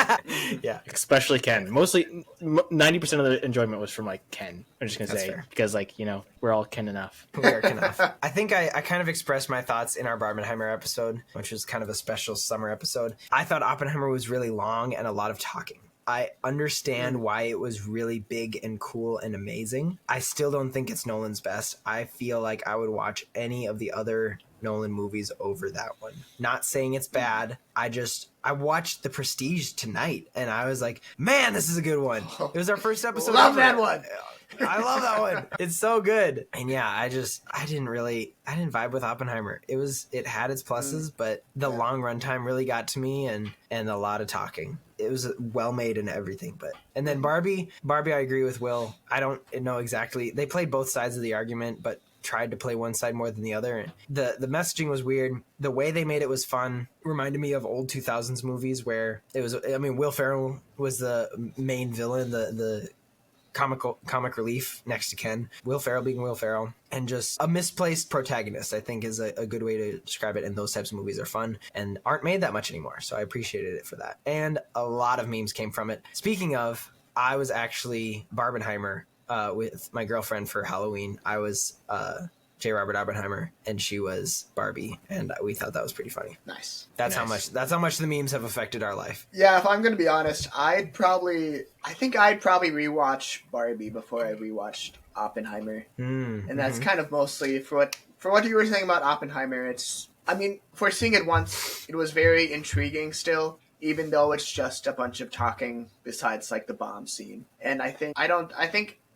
Yeah, especially Ken. Mostly 90% of the enjoyment was from like Ken. I'm just gonna say fair. Because like, you know, we're all Ken enough. We are Ken enough. I think I kind of expressed my thoughts in our Barbenheimer episode, which was kind of a special summer episode. I thought Oppenheimer was really long and a lot of talking. I understand why it was really big and cool and amazing. I still don't think it's Nolan's best. I feel like I would watch any of the other Nolan movies over that one. Not saying it's bad. I watched The Prestige tonight and I was like, man, this is a good one. It was our first episode. Love that one. I love that one. It's so good. And yeah, I didn't vibe with Oppenheimer. It had its pluses, but the long runtime really got to me and a lot of talking. It was well made and everything, and then Barbie, I agree with Will. I don't know exactly. They played both sides of the argument, but tried to play one side more than the other. The messaging was weird. The way they made it was fun. Reminded me of old 2000s movies where it was, I mean, Will Ferrell was the main villain, the comic relief next to Ken. Will Ferrell being Will Ferrell. And just a misplaced protagonist, I think, is a good way to describe it. And those types of movies are fun and aren't made that much anymore. So I appreciated it for that. And a lot of memes came from it. Speaking of, I was actually Barbenheimer with my girlfriend for Halloween. I was J. Robert Oppenheimer, and she was Barbie, and we thought that was pretty funny. Nice. That's how much the memes have affected our life. Yeah, if I'm going to be honest, I think I'd probably rewatch Barbie before I rewatched Oppenheimer. And that's kind of mostly for what you were saying about Oppenheimer. For seeing it once, it was very intriguing still, even though it's just a bunch of talking besides like the bomb scene. And I think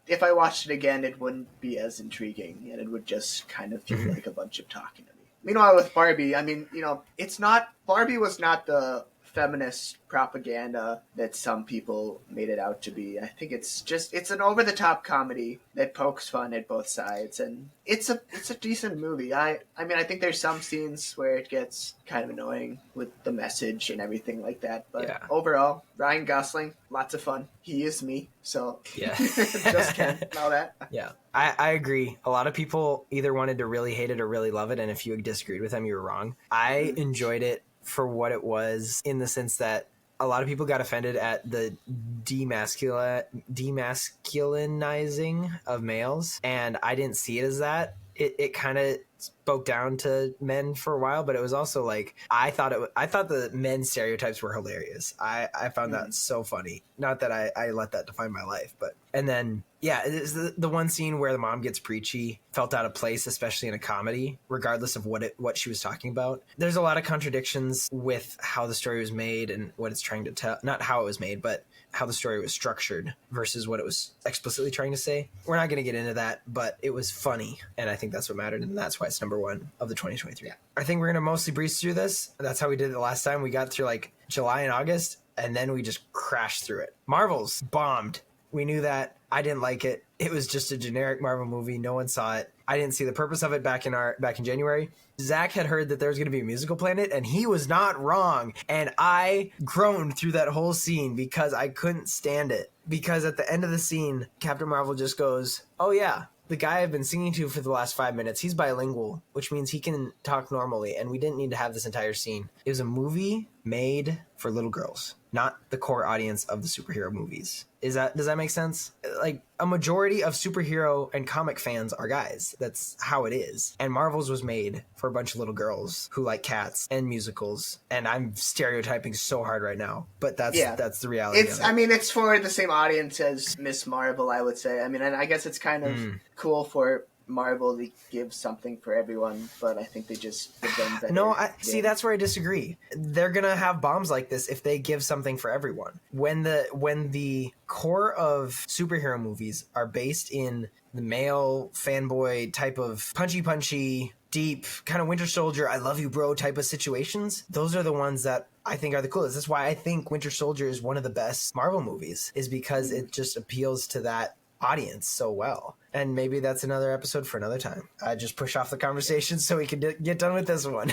if I watched it again, it wouldn't be as intriguing, and it would just kind of feel like a bunch of talking to me. Meanwhile, with Barbie, Barbie was not the feminist propaganda that some people made it out to be. I think it's an over-the-top comedy that pokes fun at both sides, and it's a decent movie. I think there's some scenes where it gets kind of annoying with the message and everything like that, but overall, Ryan Gosling, lots of fun. He is me, so yeah, just Ken and all that. Yeah, I agree. A lot of people either wanted to really hate it or really love it, and if you disagreed with them, you were wrong. I enjoyed it for what it was, in the sense that a lot of people got offended at the demasculinizing of males, and I didn't see it as that. It kind of spoke down to men for a while, but it was also like I thought the men stereotypes were hilarious. I found that so funny. Not that I let that define my life, but and then it's the one scene where the mom gets preachy felt out of place, especially in a comedy, regardless of what she was talking about. There's a lot of contradictions with how the story was made and what it's trying to tell. Not how it was made, but how the story was structured versus what it was explicitly trying to say. We're not going to get into that, but it was funny, and I think that's what mattered, and that's why it's number 1 of the 2023. Yeah. I think we're going to mostly breeze through this. That's how we did it the last time. We got through like July and August, and then we just crashed through it. Marvel's bombed. We knew that. I didn't like it. It was just a generic Marvel movie. No one saw it. I didn't see the purpose of it back in January. Zach had heard that there was going to be a musical planet, and he was not wrong. And I groaned through that whole scene because I couldn't stand it. Because at the end of the scene, Captain Marvel just goes, "Oh yeah, the guy I've been singing to for the last 5 minutes, he's bilingual, which means he can talk normally, and we didn't need to have this entire scene." It was a movie made for little girls, not the core audience of the superhero movies. Does that make sense? Like, a majority of superhero and comic fans are guys. That's how it is. And Marvel's was made for a bunch of little girls who like cats and musicals. And I'm stereotyping so hard right now, but that's the reality. It's for the same audience as Miss Marvel, I would say. I mean, and I guess it's kind of cool for Marvel to give something for everyone, but I think they just give them better. No, see, that's where I disagree. They're gonna have bombs like this if they give something for everyone. When the core of superhero movies are based in the male fanboy type of punchy, deep kind of Winter Soldier, I love you bro type of situations, those are the ones that I think are the coolest. That's why I think Winter Soldier is one of the best Marvel movies, is because it just appeals to that audience so well. And maybe that's another episode for another time. I just push off the conversation so we can get done with this one.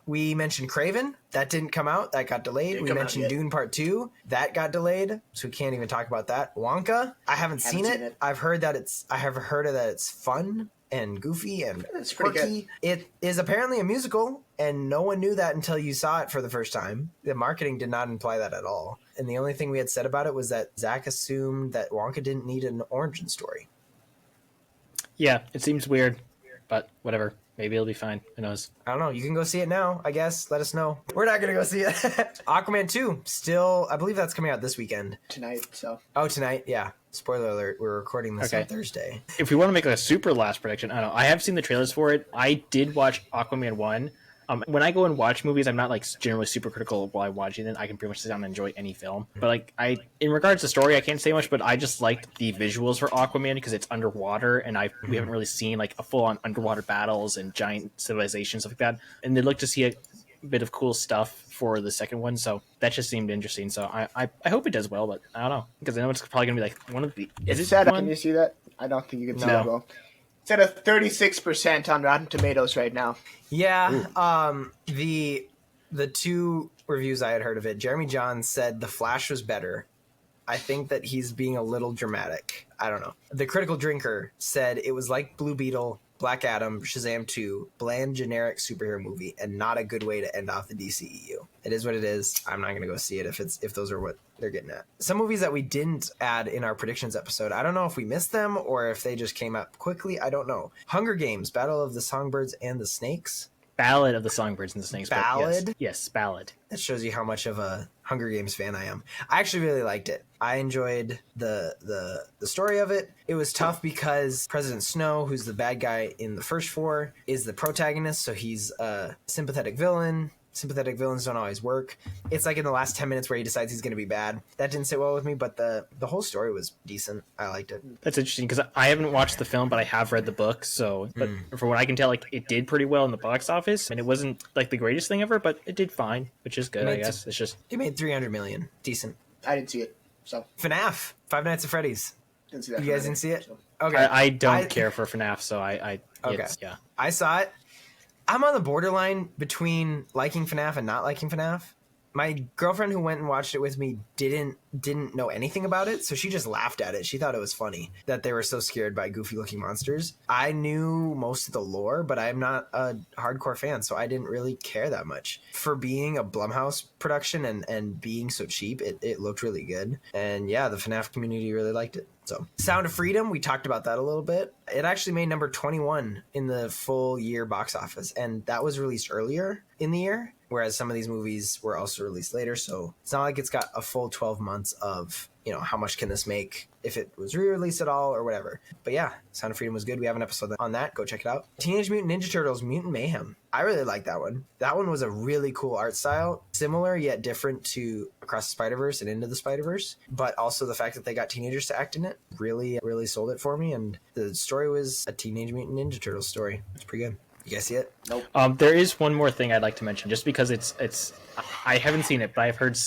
We mentioned Kraven. That didn't come out. That got delayed. We mentioned Dune Part 2. That got delayed. So we can't even talk about that. Wonka. I haven't seen it. I have heard that it's fun and goofy and quirky. It is apparently a musical, and no one knew that until you saw it for the first time. The marketing did not imply that at all. And the only thing we had said about it was that Zach assumed that Wonka didn't need an origin story. Yeah, it seems weird, but whatever. Maybe it'll be fine. Who knows? I don't know. You can go see it now, I guess. Let us know. We're not going to go see it. Aquaman 2, still, I believe that's coming out this weekend. Tonight, so. Oh, tonight? Yeah. Spoiler alert, we're recording this on Thursday. If we want to make a super last prediction, I don't know. I have seen the trailers for it. I did watch Aquaman 1. When I go and watch movies, I'm not like generally super critical while I'm watching it. I can pretty much sit down and enjoy any film. But like in regards to story, I can't say much, but I just liked the visuals for Aquaman because it's underwater, and we haven't really seen like a full on underwater battles and giant civilizations, stuff like that. And they'd like to see a bit of cool stuff for the second one, so that just seemed interesting. So I hope it does well, but I don't know, because I know it's probably gonna be like one of the. Is it Seth, can you see that? I don't think you can see it well. It's at a 36% on Rotten Tomatoes right now. Yeah. The two reviews I had heard of it, Jeremy Johns said The Flash was better. I think that he's being a little dramatic. I don't know. The Critical Drinker said it was like Blue Beetle, Black Adam, Shazam 2, bland, generic superhero movie, and not a good way to end off the DCEU. It is what it is. I'm not going to go see it if those are what they're getting at. Some movies that we didn't add in our predictions episode, I don't know if we missed them or if they just came up quickly. I don't know. Hunger Games, Battle of the Songbirds and the Snakes. Ballad of the Songbirds and the Snakes. Ballad? Yes, Ballad. That shows you how much of a Hunger Games fan I am. I actually really liked it. I enjoyed the story of it. It was tough because President Snow, who's the bad guy in the first four, is the protagonist, so he's a sympathetic villain. Sympathetic villains don't always work. It's like in the last 10 minutes where he decides he's going to be bad. That didn't sit well with me, but the whole story was decent. I liked it. That's interesting because I haven't watched the film, but I have read the book. So, but from what I can tell, like it did pretty well in the box office, and it wasn't like the greatest thing ever, but it did fine, which is good. I guess it's just it made $300 million. Decent. I didn't see it. So FNAF, Five Nights at Freddy's. Didn't see that. You guys didn't see it? So. Okay. I don't care for FNAF, so I yeah. I saw it. I'm on the borderline between liking FNAF and not liking FNAF. My girlfriend who went and watched it with me didn't know anything about it, so she just laughed at it. She thought it was funny that they were so scared by goofy-looking monsters. I knew most of the lore, but I'm not a hardcore fan, so I didn't really care that much. For being a Blumhouse production and being so cheap, it looked really good. And yeah, the FNAF community really liked it. So, Sound of Freedom, we talked about that a little bit. It actually made number 21 in the full year box office, and that was released earlier in the year, whereas some of these movies were also released later. So it's not like it's got a full 12 months of, how much can this make if it was re-released at all or whatever. But yeah, Sound of Freedom was good. We have an episode on that. Go check it out. Teenage Mutant Ninja Turtles Mutant Mayhem. I really like that one. That one was a really cool art style, similar yet different to Across the Spider-Verse and Into the Spider-Verse, but also the fact that they got teenagers to act in it really, really sold it for me. And the story was a Teenage Mutant Ninja Turtles story. It's pretty good. You guys see it? Nope. There is one more thing I'd like to mention, just because it's I haven't seen it, but I've heard.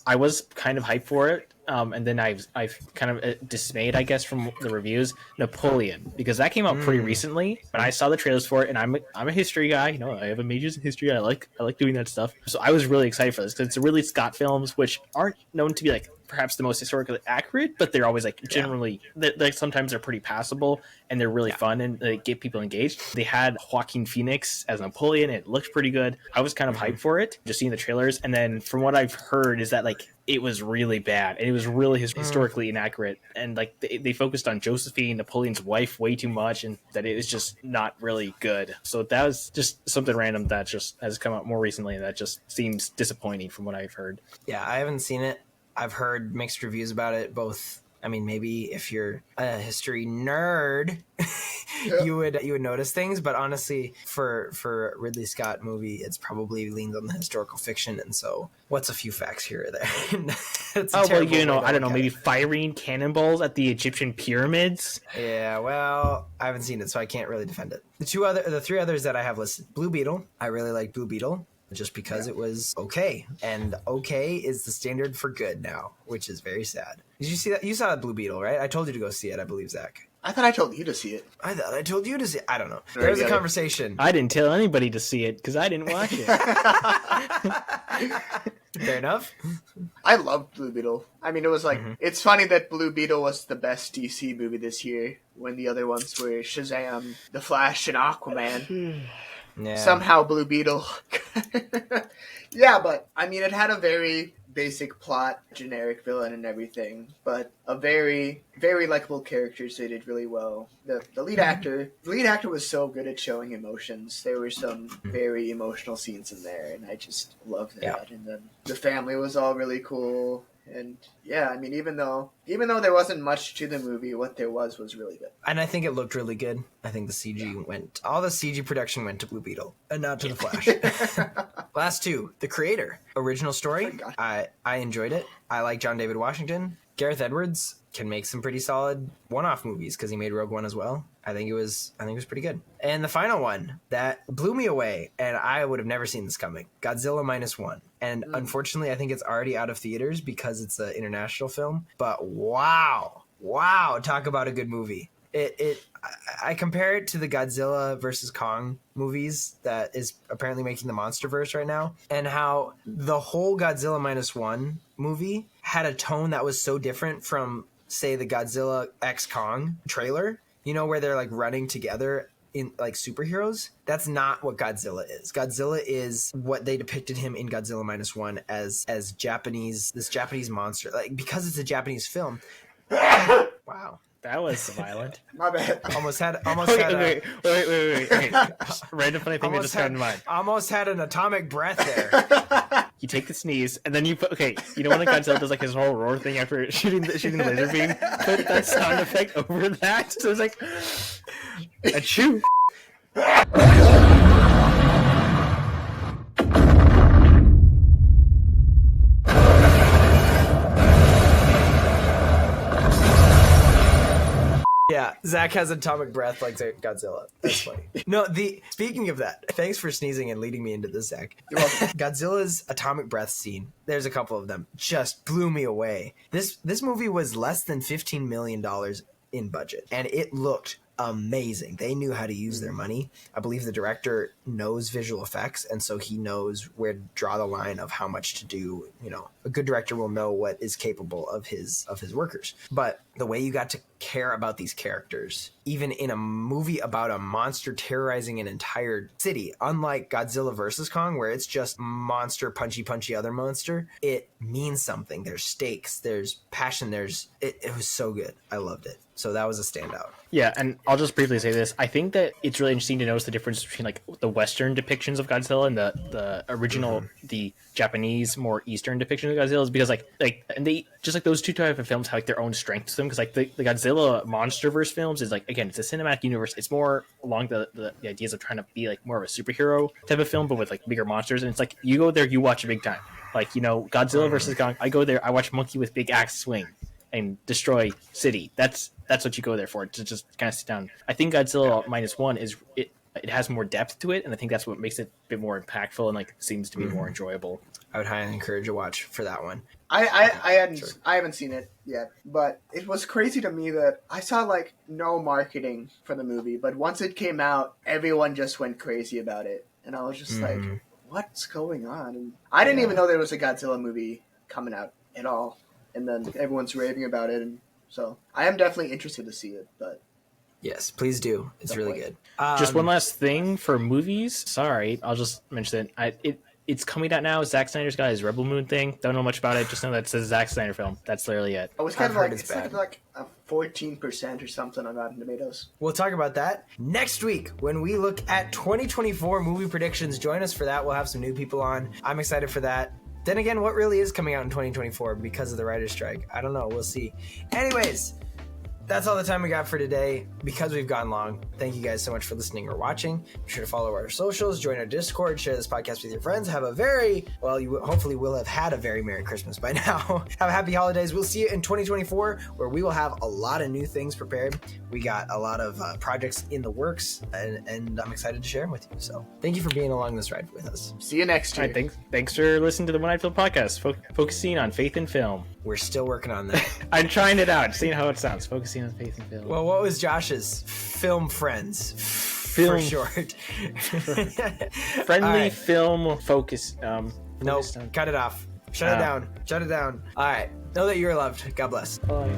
I was kind of hyped for it and then I've kind of dismayed, I guess, from the reviews, Napoleon, because that came out pretty recently, and I saw the trailers for it, and I'm a history guy. You know, I have a majors in history. I like doing that stuff. So I was really excited for this because it's a Ridley Scott films, which aren't known to be like perhaps the most historically accurate, but they're always like generally like sometimes they're pretty passable and they're really fun and they get people engaged. They had Joaquin Phoenix as Napoleon. It looked pretty good. I was kind of hyped for it, just seeing the trailers. And then from what I've heard is that like it was really bad and it was really historically inaccurate. And like they focused on Josephine, Napoleon's wife, way too much, and that it was just not really good. So that was just something random that just has come out more recently and that just seems disappointing from what I've heard. Yeah, I haven't seen it. I've heard mixed reviews about it, both. I mean, maybe if you're a history nerd, you would notice things. But honestly, for a Ridley Scott movie, it's probably leans on the historical fiction. And so, what's a few facts here or there? Well, you know, I don't know, maybe firing cannonballs at the Egyptian pyramids. Yeah, well, I haven't seen it, so I can't really defend it. The three others that I have listed: Blue Beetle. I really like Blue Beetle. Just because it was okay. And okay is the standard for good now, which is very sad. Did you see that? You saw Blue Beetle, right? I told you to go see it, I believe, Zach. I thought I told you to see it. I thought I told you to see it. I don't know. There was a conversation. I didn't tell anybody to see it because I didn't watch it. Fair enough. I loved Blue Beetle. I mean, it was like, it's funny that Blue Beetle was the best DC movie this year when the other ones were Shazam, The Flash, and Aquaman. Yeah. Somehow Blue Beetle. Yeah, but I mean, it had a very basic plot, generic villain and everything, but a very, very likable characters. They did really well. The lead actor was so good at showing emotions. There were some very emotional scenes in there, and I just loved that. Yeah. And then the family was all really cool. And yeah, I mean, even though there wasn't much to the movie, what there was really good. And I think it looked really good. I think all the CG production went to Blue Beetle and not to The Flash. Last two, The Creator. Original story. I enjoyed it. I like John David Washington. Gareth Edwards can make some pretty solid one-off movies because he made Rogue One as well. I think it was pretty good. And the final one that blew me away, and I would have never seen this coming, Godzilla -1. And unfortunately, I think it's already out of theaters because it's an international film. But wow, talk about a good movie. I compare it to the Godzilla versus Kong movies that is apparently making the MonsterVerse right now, and how the whole Godzilla -1 movie had a tone that was so different from, say, the Godzilla x Kong trailer, you know, where they're like running together in like superheroes. That's not what Godzilla is. Godzilla is what they depicted him in Godzilla -1 as Japanese, this Japanese monster, like, because it's a Japanese film. Wow. That was violent. My bad. Wait. Random funny thing that just came to mind. Almost had an atomic breath there. You take the sneeze, and then you put, you know when Godzilla does like his whole roar thing after shooting the laser beam? Put that sound effect over that. So it's like, achoo. Yeah, Zach has atomic breath like Godzilla. That's funny. No, speaking of that, thanks for sneezing and leading me into this, Zach. You're welcome. Godzilla's atomic breath scene, there's a couple of them, just blew me away. This movie was less than $15 million in budget, and it looked amazing. They knew how to use their money. I believe the director knows visual effects, and so he knows where to draw the line of how much to do. You know, a good director will know what is capable of his workers. But the way you got to care about these characters, even in a movie about a monster terrorizing an entire city, unlike Godzilla versus Kong, where it's just monster punchy other monster, it means something. There's stakes, there's passion, it was so good. I loved it. So that was a standout. Yeah, and I'll just briefly say this. I think that it's really interesting to notice the difference between like the Western depictions of Godzilla and the original, the Japanese, more Eastern depiction of Godzilla, is because like and they just like those two type of films have like their own strengths to them, because like the Godzilla MonsterVerse films is like, again, it's a cinematic universe. It's more along the ideas of trying to be like more of a superhero type of film, but with like bigger monsters. And it's like you go there, you watch it big time. Like, you know, Godzilla versus Kong. I go there, I watch monkey with big axe swing and destroy city. That's what you go there for, to just kind of sit down. I think Godzilla -1 is it has more depth to it, and I think that's what makes it a bit more impactful and like seems to be more enjoyable. I would highly encourage a watch for that one. I haven't seen it yet, but it was crazy to me that I saw like no marketing for the movie, but once it came out, everyone just went crazy about it, and I was just like, what's going on? And I didn't even know there was a Godzilla movie coming out at all, and then everyone's raving about it, and so I am definitely interested to see it. But yes, please do. It's really good. Just one last thing for movies. Sorry, I'll just mention it. It's coming out now. Zack Snyder's got his Rebel Moon thing. Don't know much about it. Just know that it's a Zack Snyder film. That's literally it. I was kind of like, it's like a 14% or something on Rotten Tomatoes. We'll talk about that next week when we look at 2024 movie predictions. Join us for that. We'll have some new people on. I'm excited for that. Then again, what really is coming out in 2024 because of the writer's strike? I don't know. We'll see. Anyways, that's all the time we got for today because we've gone long. Thank you guys so much for listening or watching. Be sure to follow our socials, join our Discord, share this podcast with your friends. Have a you hopefully will have had a very Merry Christmas by now. Have a happy holidays. We'll see you in 2024 where we will have a lot of new things prepared. We got a lot of projects in the works and I'm excited to share them with you. So thank you for being along this ride with us. See you next year. All right, thanks for listening to the One Night Film podcast, focusing on faith in film. We're still working on that. I'm trying it out, seeing how it sounds. Focusing on faith in film. Well, what was Josh's? Film friends. For short. Friendly film focus. Nope. Cut it off. Shut it down. Shut it down. All right. Know that you're loved. God bless. Bye.